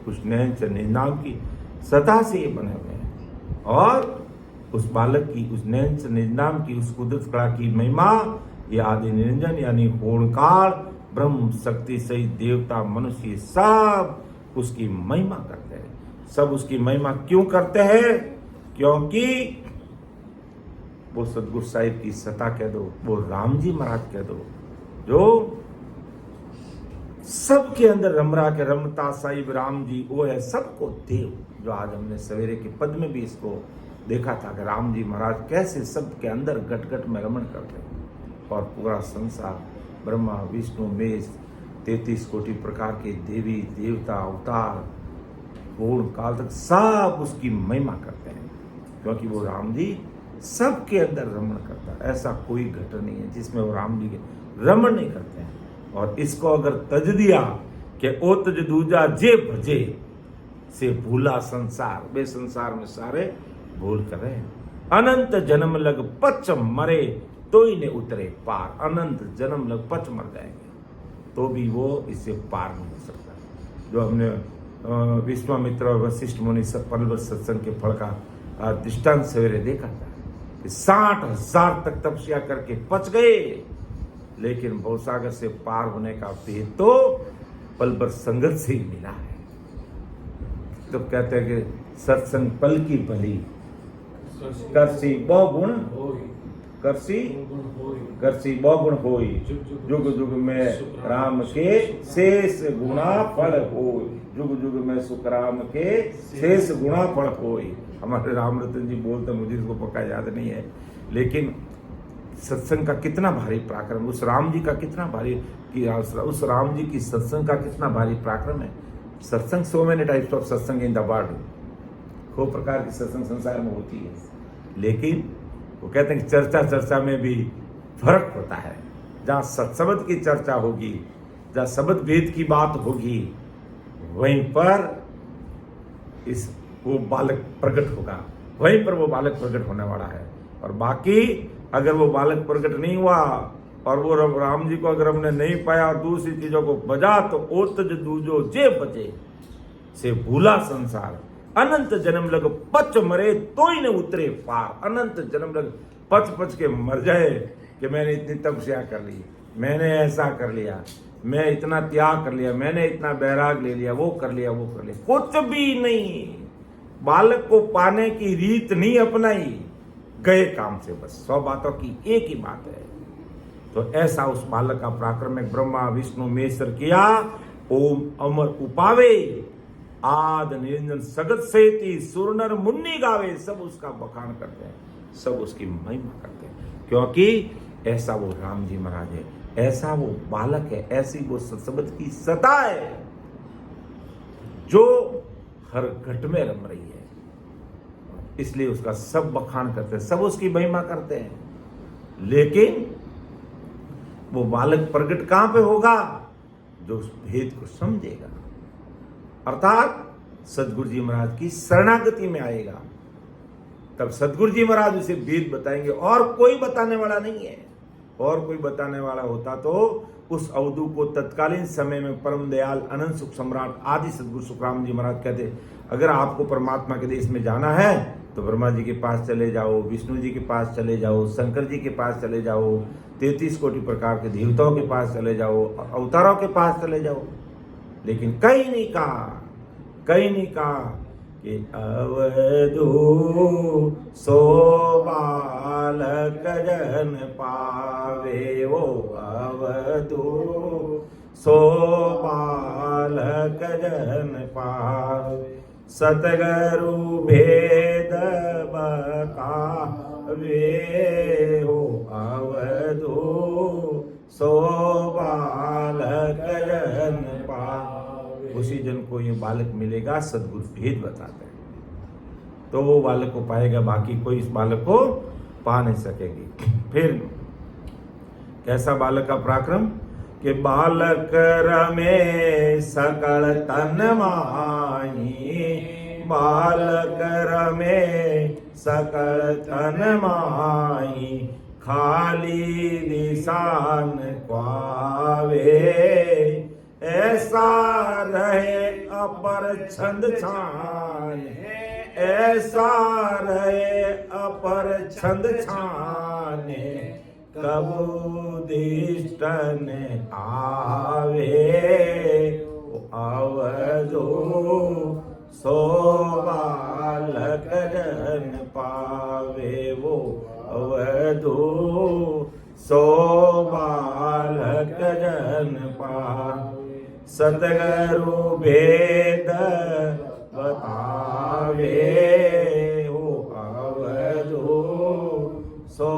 उस नयन चंद नाम की सता से ये बने हुए हैं। और उस बालक की, उस नयन चंद नाम की, उस कुदरत कला की महिमा ये आदि निरंजन यानी होणकाल ब्रह्म शक्ति सहित देवता मनुष्य सब उसकी महिमा करते हैं। सब उसकी महिमा क्यों करते हैं? क्योंकि वो सदगुरु साहिब की सता कह दो, वो राम जी महाराज कह दो, जो सबके अंदर रमरा के रमता साहिब राम जी, वो है सबको देव। जो आज हमने सवेरे के पद में भी इसको देखा था कि राम जी महाराज कैसे सबके अंदर गट गट में रमण करते हैं। और पूरा संसार ब्रह्मा विष्णु महेश 33 कोटि प्रकार के देवी देवता अवतार पूर्ण काल तक सब उसकी महिमा करते हैं, क्योंकि वो राम जी सबके अंदर रमण करता है। ऐसा कोई घटना नहीं है जिसमें वो राम जी के रमण नहीं करते हैं। और इसको अगर तज दिया कि ओ तज दूजा जे भजे से भूला संसार, वे संसार में सारे भूल कर रहे हैं। अनंत जन्म लग पच मरे तो ही ने उतरे पार। अनंत जन्म लग पच मर जाएंगे तो भी वो इससे पार नहीं हो सकता। जो हमने विश्वामित्र और वशिष्ठ मुनि पलवर सत्संग के फल का दृष्टांत सवेरे देखा था कि 60,000 तक तपस्या करके पच गए, लेकिन भवसागर से पार होने का भेद तो पलवर संगत से ही मिला है। तो कहते हैं कि सत्संग पल की भली करसी बहुगुण करसी बहुगुण होई, जुग जुग में राम के शेष गुणा फल होई, जुग जुग में सुख राम के शेष गुणा फल होई। हमारे राम रतन जी बोलते, मुझे इसको पक्का याद नहीं है, लेकिन सत्संग का कितना भारी पराक्रम, उस राम जी का कितना भारी, उस राम जी की सत्संग का कितना भारी पराक्रम है। सत्संग, सो मेनी टाइप्स ऑफ सत्संग इन द वर्ल्ड, खूब प्रकार की सत्संग संसार में होती है, लेकिन वो कहते हैं कि चर्चा चर्चा में भी फर्क होता है। जहाँ सत्संग की चर्चा होगी, जहाँ शब्द भेद की बात होगी, वहीं पर वो बालक प्रकट होगा, वहीं पर वो बालक प्रकट होने वाला है। और बाकी अगर वो बालक प्रकट नहीं हुआ और वो राम जी को अगर हमने नहीं पाया, दूसरी चीजों को बजा, तो ओतज दूजो जे बचे से भूला संसार। अनंत जन्म लग पच मरे तो ही ने उतरे पार। अनंत जन्म लग पच पच के मर जाए कि मैंने इतनी तपस्या कर ली, मैंने ऐसा कर लिया, मैं इतना त्याग कर लिया, मैंने इतना बैराग ले लिया, वो कर लिया, वो कर लिया, कुछ भी नहीं। बालक को पाने की रीत नहीं अपनाई, गए काम से। बस 100 बातों की एक ही बात है। तो ऐसा उस बालक का पराक्रम ब्रह्मा विष्णु महेश्वर किया। ओम अमर उपावे आद निरंजन सगत सेती सुरनर मुन्नी गावे, सब उसका बखान करते हैं, सब उसकी महिमा करते हैं, क्योंकि ऐसा वो राम जी महाराज है, ऐसा वो बालक है, ऐसी वो सत्संग की सता है जो हर घट में रम रही है। इसलिए उसका सब बखान करते हैं, सब उसकी महिमा करते हैं। लेकिन वो बालक प्रकट कहां पे होगा? जो उस भेद को समझेगा, अर्थात सदगुरु जी महाराज की शरणागति में आएगा, तब सदगुरु जी महाराज उसे भेद बताएंगे। और कोई बताने वाला नहीं है। और कोई बताने वाला होता तो उस अवधू को तत्कालीन समय में परम दयाल अनंत सुख सम्राट आदि सदगुरु सुखराम जी महाराज कहते, अगर आपको परमात्मा के देश में जाना है तो ब्रह्मा जी के पास चले जाओ, विष्णु जी के पास चले जाओ, शंकर जी के पास चले जाओ, 33 कोटि प्रकार के देवताओं के पास चले जाओ, अवतारों के पास चले जाओ। लेकिन कहीं नहीं कहा कि अवधू सो बालक जन पावे, वो अवधू सो बालक जन पावे, सतगुरु भेद बतावे, हो अवधू सो बालक जन पावे। उसी जन को ये बालक मिलेगा, सदगुरु भेद बताते हैं, तो वो बालक को पाएगा, बाकी कोई इस बालक को पा नहीं सकेगी। फिर कैसा बालक का पराक्रम कि बालक रमे सकल तन माही, बालक रमे सकल तन माही, खाली निशान ख्वावे, ऐसा रहे अपर छंद छान, ऐसा रहे अपर छंद छाने, कबू दिष्टन आवे, अवधू सो बालक जन पावे, वो अवधू सो बालक जन पावे, सतगुरु भेद बतावे, हो अवधू सो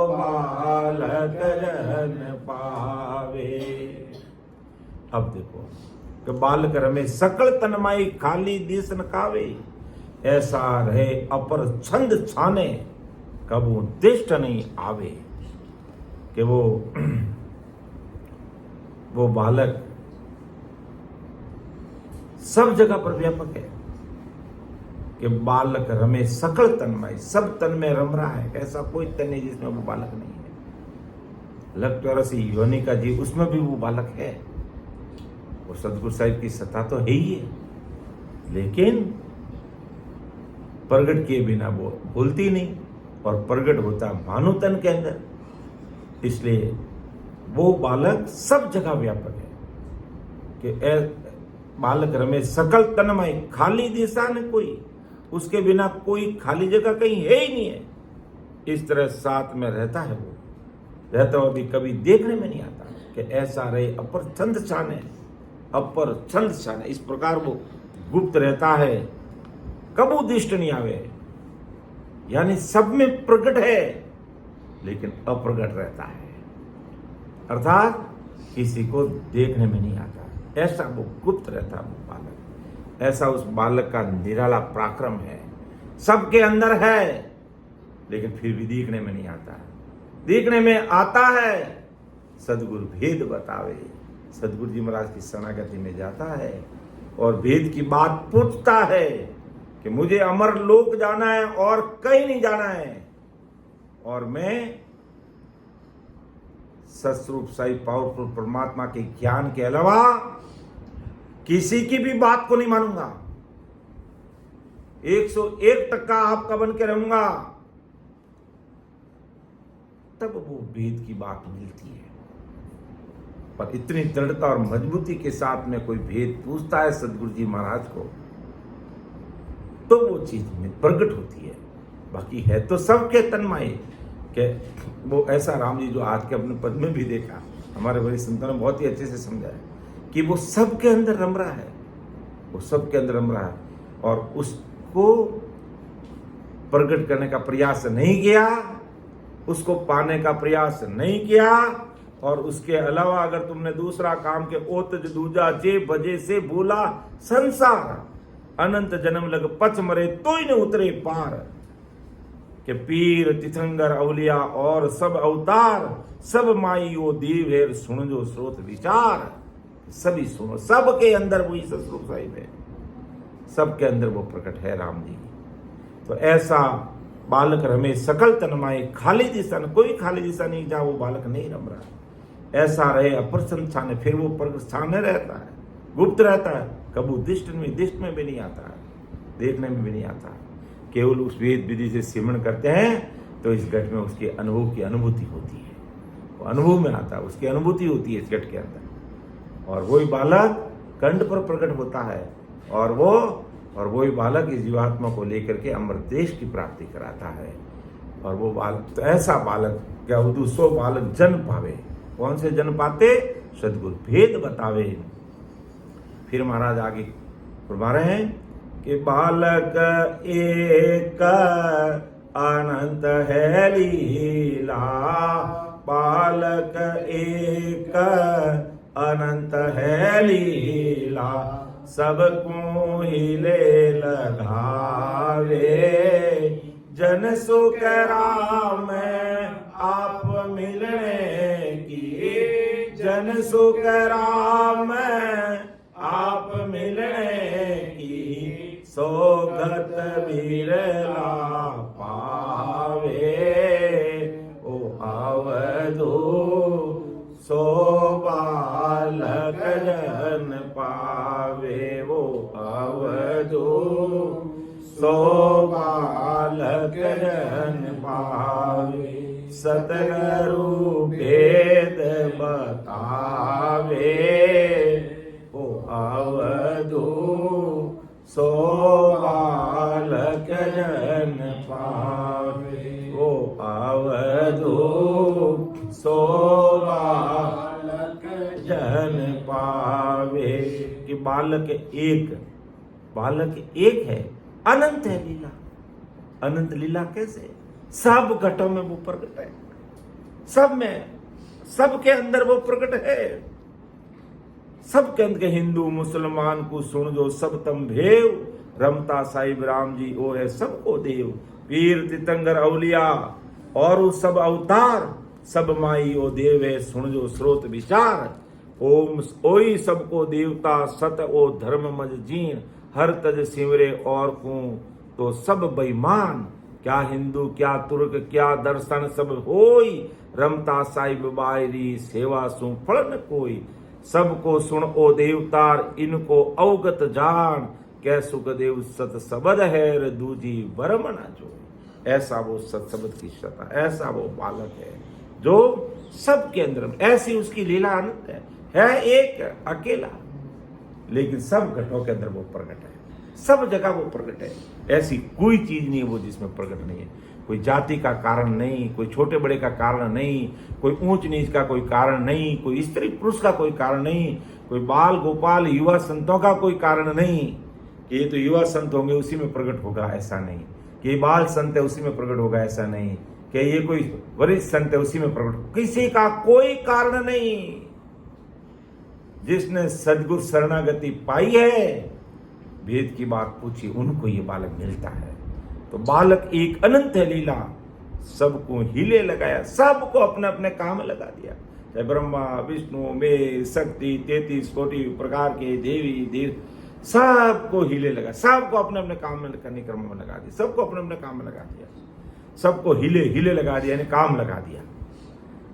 बालक जन पावे। अब देखो कि बालक रमे सकल तन्माई, खाली दिस न कावे, ऐसा रहे अपर छंद छाने, कबू दिष्ट नहीं आवे। कि वो बालक सब जगह पर व्यापक है, कि बालक रमे सकल तन्मय, सब तन में रम रहा है। ऐसा कोई तन नहीं जिसमें वो बालक नहीं है। लक्ष्य योनि का जीव, उसमें भी वो बालक है। वो सदगुरु साहिब की सत्ता तो है ही है, लेकिन प्रगट किए बिना वो भूलती नहीं, और प्रगट होता मानव तन के अंदर। इसलिए वो बालक सब जगह व्यापक है कि बालक रमे सकल तन्मय, खाली दिशा न कोई, उसके बिना कोई खाली जगह कहीं है ही नहीं है। इस तरह साथ में रहता है वो, रहता हुआ भी कभी देखने में नहीं आता कि ऐसा रहे अपर छंद शान है, अपर छंद शान है। इस प्रकार वो गुप्त रहता है, कबू दिष्ट नहीं आवे, यानी सब में प्रकट है लेकिन अप्रगट रहता है, अर्थात किसी को देखने में नहीं आता। ऐसा वो गुप्त रहता है वो बालक। ऐसा उस बालक का निराला पराक्रम है, सबके अंदर है लेकिन फिर भी देखने में नहीं आता। देखने में आता है सदगुरु भेद बतावे। सदगुरु जी महाराज की शरणागति में जाता है और भेद की बात पूछता है कि मुझे अमर लोक जाना है और कहीं नहीं जाना है, और मैं सस्वरूप साई पावरफुल परमात्मा के ज्ञान के अलावा किसी की भी बात को नहीं मानूंगा। 101% आपका बन के रहूंगा। तब वो भेद की बात मिलती है। पर इतनी दृढ़ता और मजबूती के साथ में कोई भेद पूछता है सदगुरु जी महाराज को, तो वो चीज में प्रकट होती है। बाकी है तो सबके तन्मय के वो ऐसा राम जी जो आज के अपने पद में भी देखा, हमारे बड़े संतों ने बहुत ही अच्छे से समझाया कि वो सबके अंदर रम रहा है, वो सबके अंदर रम रहा है, और उसको प्रकट करने का प्रयास नहीं किया, उसको पाने का प्रयास नहीं किया, और उसके अलावा अगर तुमने दूसरा काम के ओतज दूजा जे बजे से बोला संसार अनंत जन्म लग पच मरे तो ही न उतरे पार, के पीर तीर्थंकर अवलिया और सब अवतार सब माई ओ दीव है सुन जो स्रोत विचार। सभी सुनो, सबके अंदर वही सतरूप साहिब है, सबके अंदर वो प्रकट है राम जी। तो ऐसा बालक रमे सकल तन्मय, खाली दिशा न कोई खाली दिशा नहीं जहां वो बालक नहीं रम रहा। ऐसा रहे अप्रसन्न स्थान, फिर वो प्रकट स्थान रहता है, गुप्त रहता है, कबू दिष्ट में भी नहीं आता है, देखने में भी नहीं आता। केवल उस वेद विधि से सिमरण करते हैं तो इस घट में उसके अनुभव की अनुभूति होती है, वो अनुभव में आता है, उसकी अनुभूति होती है इस घट के अंदर, और वही बालक कंठ पर प्रकट होता है, और वही बालक इस जीवात्मा को लेकर के अमर देश की प्राप्ति कराता है। और वो बालक, तो ऐसा बालक क्या सो बालक जन पावे। कौन से जन पाते? सदगुरु भेद बतावे। फिर महाराज आगे फरमा रहे हैं कि बालक एक अनंत है लीला, बालक एक अनंत है लीला, सबको हिले लगावे, जन सुख राम आप मिलने की, जन सुख राम आप मिलने की, सौगत बिरला पावे, ओ अवधू सो बालक जन पावे, वो अवधू सो बालक जन पावे, सतगुरु भेद बतावे, ओ अवधू सो बालक जन पावे, ओ अवधू सो बालक जन पावे। कि बालक एक है, अनंत है लीला। अनंत लीला कैसे? सब घटों में वो प्रकट है, सब में, सबके अंदर वो प्रकट है, सबके अंदर के हिंदू मुसलमान को सुन जो सब तम भेव, रमता साहिब राम जी ओ है सबको देव, पीर तीर्थंकर अवलिया और वो सब अवतार सब माई ओ देव है सुन जो स्रोत विचार, ओम ओई सबको देवता सत ओ धर्म मज जीन, हर तज सिमरे और को तो सब बेईमान, क्या हिंदू क्या तुर्क क्या दर्शन सब होई, रमता साहिब बायरी सेवा सु फल न कोई, सबको सुन ओ देवतार इनको अवगत जान, कै सुखदेव सत सबद है दूजी बरम न जो। ऐसा वो सत शब्द की श्रद्धा, ऐसा वो बालक है जो सबके अंदर, ऐसी उसकी लीला अनंत है एक अकेला, लेकिन सब घटों के अंदर वो प्रकट है, सब जगह वो प्रकट है। ऐसी कोई चीज नहीं है वो जिसमें प्रकट नहीं है। कोई जाति का कारण नहीं, कोई छोटे बड़े का कारण नहीं, कोई ऊंच नीच का कोई कारण नहीं, कोई स्त्री पुरुष का कोई कारण नहीं, कोई बाल गोपाल युवा संतों का कोई कारण नहीं कि ये तो युवा संत होंगे उसी में प्रकट होगा, ऐसा नहीं। कि ये बाल संत है उसी में प्रकट होगा, ऐसा नहीं। कि ये कोई वरिष्ठ संत है उसी में प्रकट, किसी का कोई कारण नहीं। जिसने सदगुरु शरणागति पाई है, भेद की बात पूछी, उनको ये बालक मिलता है। तो बालक एक अनंत है लीला, सबको हिले लगाया, सबको अपने अपने काम में लगा दिया। चाहे ब्रह्मा विष्णु में शक्ति 33 कोटि प्रकार के देवी देव, सबको हिले लगा, सबको अपने अपने काम में करने क्रम में लगा दिया, सबको अपने अपने काम में लगा दिया, सबको हिले हिले लगा दिया, यानी काम लगा दिया।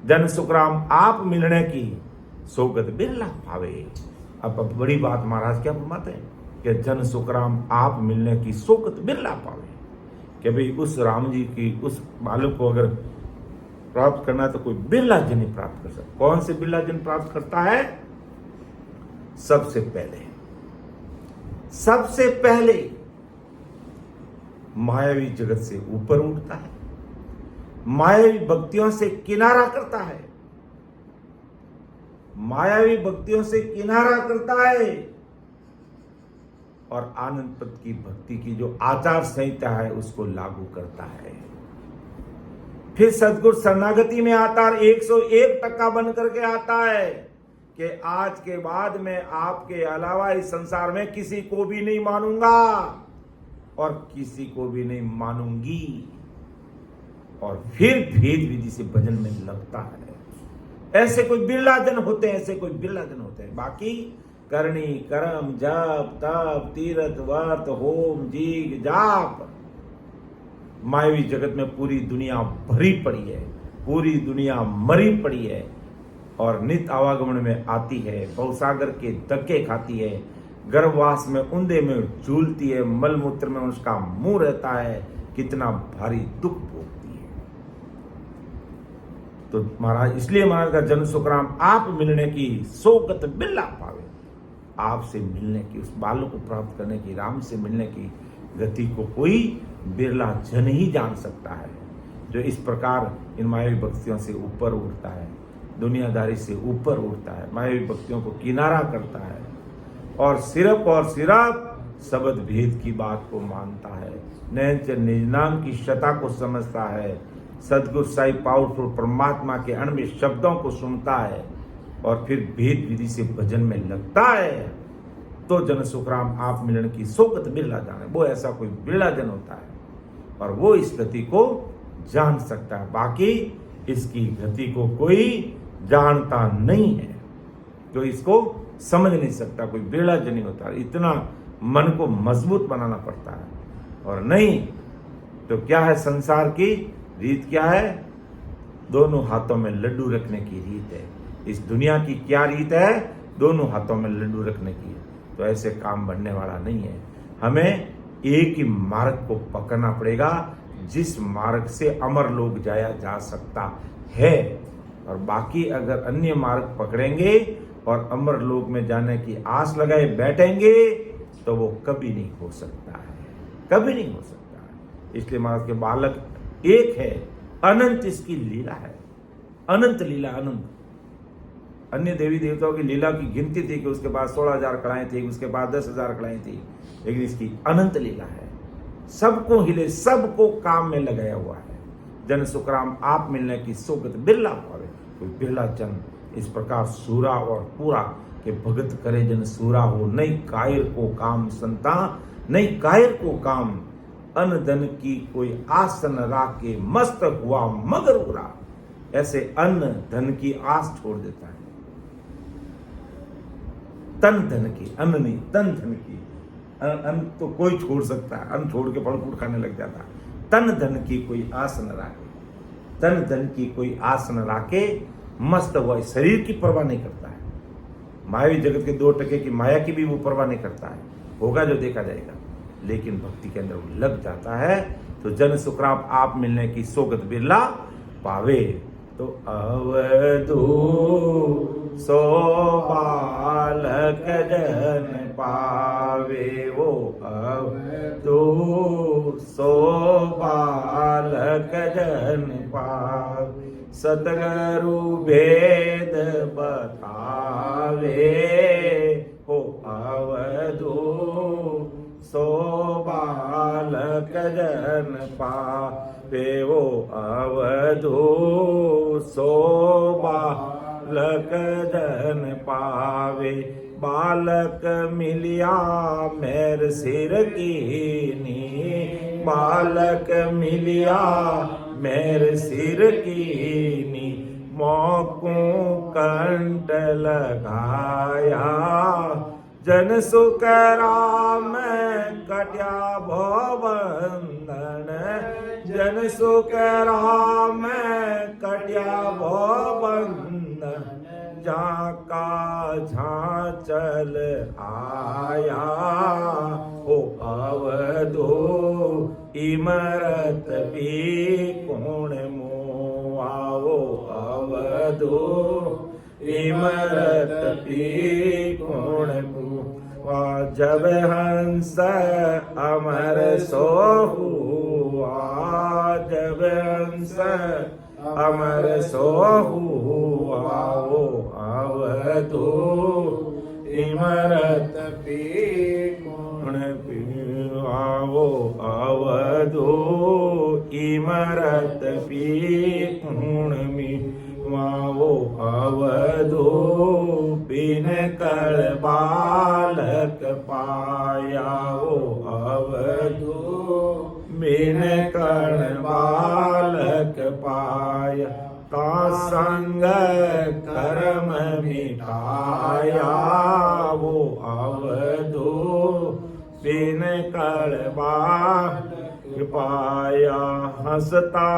जन सुखराम आप मिलने की सोगत बिरला पावे। अब बड़ी बात महाराज क्या फरमाते हैं कि जन सुखराम आप मिलने की सोगत बिरला पावे, कि भाई उस राम जी की, उस बालक को अगर प्राप्त करना है तो कोई बिरला जन ही प्राप्त कर सकता। कौन से बिरला जन प्राप्त करता है? सबसे पहले मायावी जगत से ऊपर उठता है, मायावी भक्तियों से किनारा करता है, मायावी भक्तियों से किनारा करता है, और आनंद पद की भक्ति की जो आचार संहिता है उसको लागू करता है। फिर सदगुरु शरणागति में आता है, 101% बन करके आता है कि आज के बाद मैं आपके अलावा इस संसार में किसी को भी नहीं मानूंगा और किसी को भी नहीं मानूंगी। और फिर भेद विधि से भजन में लगता है। ऐसे कोई बिरला जन होते हैं, ऐसे कोई बिरला जन होते हैं। बाकी करनी कर्म जप तप तीर्थ वर्त होम जीग जाप, मायावी जगत में पूरी दुनिया भरी पड़ी है, पूरी दुनिया मरी पड़ी है और नित आवागमन में आती है, भवसागर के धक्के खाती है, गर्भवास में उंधे में झूलती है, मलमूत्र में उसका मुंह रहता है, कितना भारी दुख भोगती है। तो महाराज, इसलिए महाराज का जन सुखराम आप मिलने की सोगत बिरला पावे। आपसे मिलने की, उस बालक को प्राप्त करने की, राम से मिलने की गति को कोई बिरला जन ही जान सकता है, जो इस प्रकार इन मायावी भक्तियों से ऊपर उठता है, दुनियादारी से ऊपर उठता है, मायावी भक्तियों को किनारा करता है और सिर्फ शब्द भेद की बात को मानता है, नैंच निज नाम की शता को समझता है, सदगुरु साई पावरफुल परमात्मा के अणिम शब्दों को सुनता है और फिर भेद विधि से भजन में लगता है, तो जन सुखराम आप मिलन की सोगत बिरला जाने। वो ऐसा कोई बिरला जन होता है और वो इस गति को जान सकता है, बाकी इसकी गति को कोई जानता नहीं है, तो इसको समझ नहीं सकता। कोई बिरला जन ही होता है, इतना मन को मजबूत बनाना पड़ता है। और नहीं तो क्या है संसार की रीत, क्या है? दोनों हाथों में लड्डू रखने की रीत है। इस दुनिया की क्या रीत है? दोनों हाथों में लड्डू रखने की। तो ऐसे काम बनने वाला नहीं है। हमें एक ही मार्ग को पकड़ना पड़ेगा, जिस मार्ग से अमर लोग जाया जा सकता है। और बाकी अगर अन्य मार्ग पकड़ेंगे और अमर लोक में जाने की आस लगाए बैठेंगे तो वो कभी नहीं हो सकता है, कभी नहीं हो सकता है। इसलिए महाराज के बालक एक है, अनंत इसकी लीला है, अनंत लीला, अनंत। अन्य देवी देवताओं की लीला की गिनती थी कि उसके पास 16,000 कलाएं थी, उसके पास 10,000 कलाएं थी, लेकिन इसकी अनंत लीला है। सबको हिले, सबको काम में लगाया हुआ है। जन सुखराम आप मिलने की सोगत बिरला पावे। कोई बिरला जन इस प्रकार सूरा और पूरा के भगत करे जन सूरा हो, नहीं कायर को काम संता, नहीं कायर को काम, अन धन की कोई आसन राखे, मस्त हुआ मगर उरा। ऐसे अन्न धन की आस छोड़ देता है, तन धन की, अन्न नहीं तन धन की, अन्न तो कोई छोड़ सकता है, अन्न छोड़ के फल फ्रूट खाने लग जाता है। तन धन की कोई आस न राखे, तन धन की कोई आस न राखे, मस्त वह शरीर की परवाह नहीं करता है। मायावी जगत के 2 टके की माया की भी वो परवाह नहीं करता है। होगा जो देखा जाएगा, लेकिन भक्ति के अंदर वो लग जाता है तो जन सुखराम आप मिलने की सोगत बिरला पावे। तो अवधू सो बालक जन पावे, वो अवधू सो बालक जन पावे, सतगुरु भेद बतावे, हो अवधू सो बालक जन पावे, वो अवधू सो बालक जन पावे। बालक मिलिया मेर सिर कीनी, बालक मिलिया मेर सिर कीनी, मौकू कंठ लगाया, जन सुख राम कट्या भवबंधन, जन सुख राम कट्या भवबंधन, जाका झांचल आया, हो अवधू इमरत भी कोण मोआ, वो अवधू इमरत भी कोण मोआ, जब हंस अमर सो हुआ, जब हंस अमर सो हुआ, वो अवधू इमरत भी कोण पिया, वो अवधू इमरत भी कोण मिवा, वो अवधू बिन कर बालक पाया, वो अवधू बिन कर बालक पाया, का संग कर्म मिटाया, वो अवधू बिन कर बालक पाया, हंसता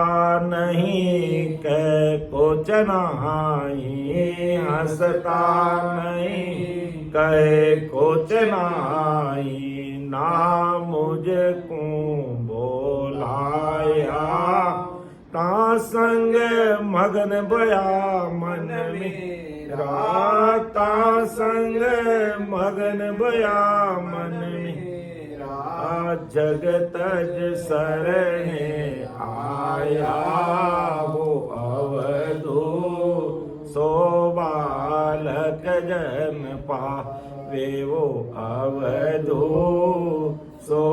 नहीं कै कुछ नाही, हंसता नहीं कै कुछ नाही, ना मुझको बोलाया, ता संग मगन बया मन मेरा, ता संग मगन बया मन मेरा, जगतज सरणे आया, वो अवधू सो बालक जन पावे, वो अवधू सो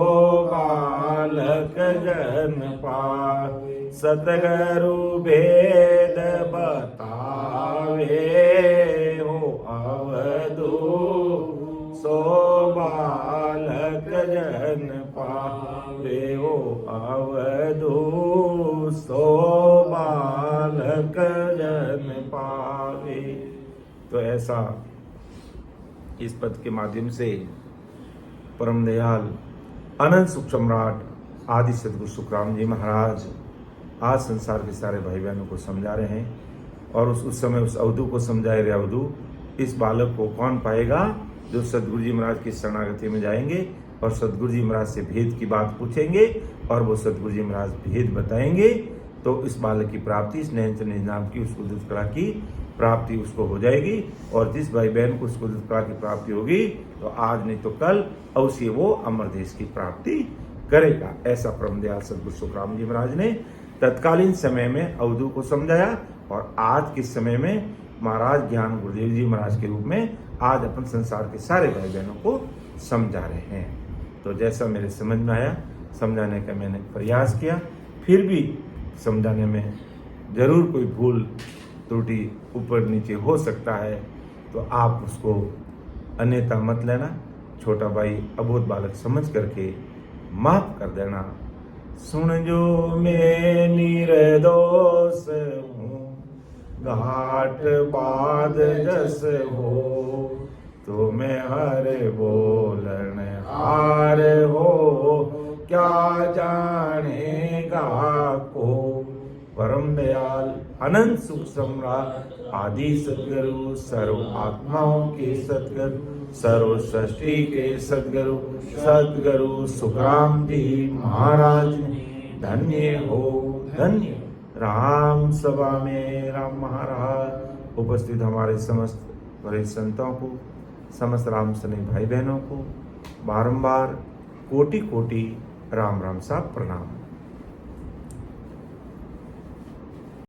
बालक जन पावे, सतगुरु भेद बतावे, हो अवधू सो बालक जन पावे, हो अवधू सो बालक जन पावे। तो ऐसा इस पद के माध्यम से परम दयाल अनंत सुख सम्राट आदि सदगुरु सुखराम जी महाराज आज संसार के सारे भाई बहनों को समझा रहे हैं। और उस समय उस अवधू को समझाए गए, अवधू इस बालक को कौन पाएगा? जो सदगुरु जी महाराज की शरणागति में जाएंगे और सदगुरु जी महाराज से भेद की बात पूछेंगे और वो सदगुरु जी महाराज भेद बताएंगे, तो इस बालक की प्राप्ति, इस नयन निज नाम की उस कुदरत कला की प्राप्ति उसको हो जाएगी। और जिस भाई बहन को उस कुदरत कला की प्राप्ति होगी तो आज नहीं तो कल अवश्य वो अमर देश की प्राप्ति करेगा। ऐसा परम दयाल सदगुरु सुखराम जी महाराज ने तत्कालीन समय में अवधू को समझाया और आज के समय में महाराज ज्ञान गुरुदेव जी महाराज के रूप में आज अपन संसार के सारे भाई बहनों को समझा रहे हैं। तो जैसा मेरे समझ में आया समझाने का मैंने प्रयास किया, फिर भी समझाने में जरूर कोई भूल त्रुटि ऊपर नीचे हो सकता है, तो आप उसको अन्यथा मत लेना। छोटा भाई अबोध बालक समझ करके माफ कर देना। सुन जो मैं निर्दोष हूँ, घाट बाद जस हो, तो मैं हर बोलन हार अनंत सुख सम्राट आदि सदगुरु सर्व आत्माओं के सदगुरु सर्व सृष्टि के सदगुरु सदगुरु सुखराम जी महाराज धन्य हो धन्य। राम सभा में राम महाराज उपस्थित हमारे समस्त बड़े संतों को, समस्त राम सने भाई बहनों को बारंबार कोटि कोटि राम राम सा प्रणाम।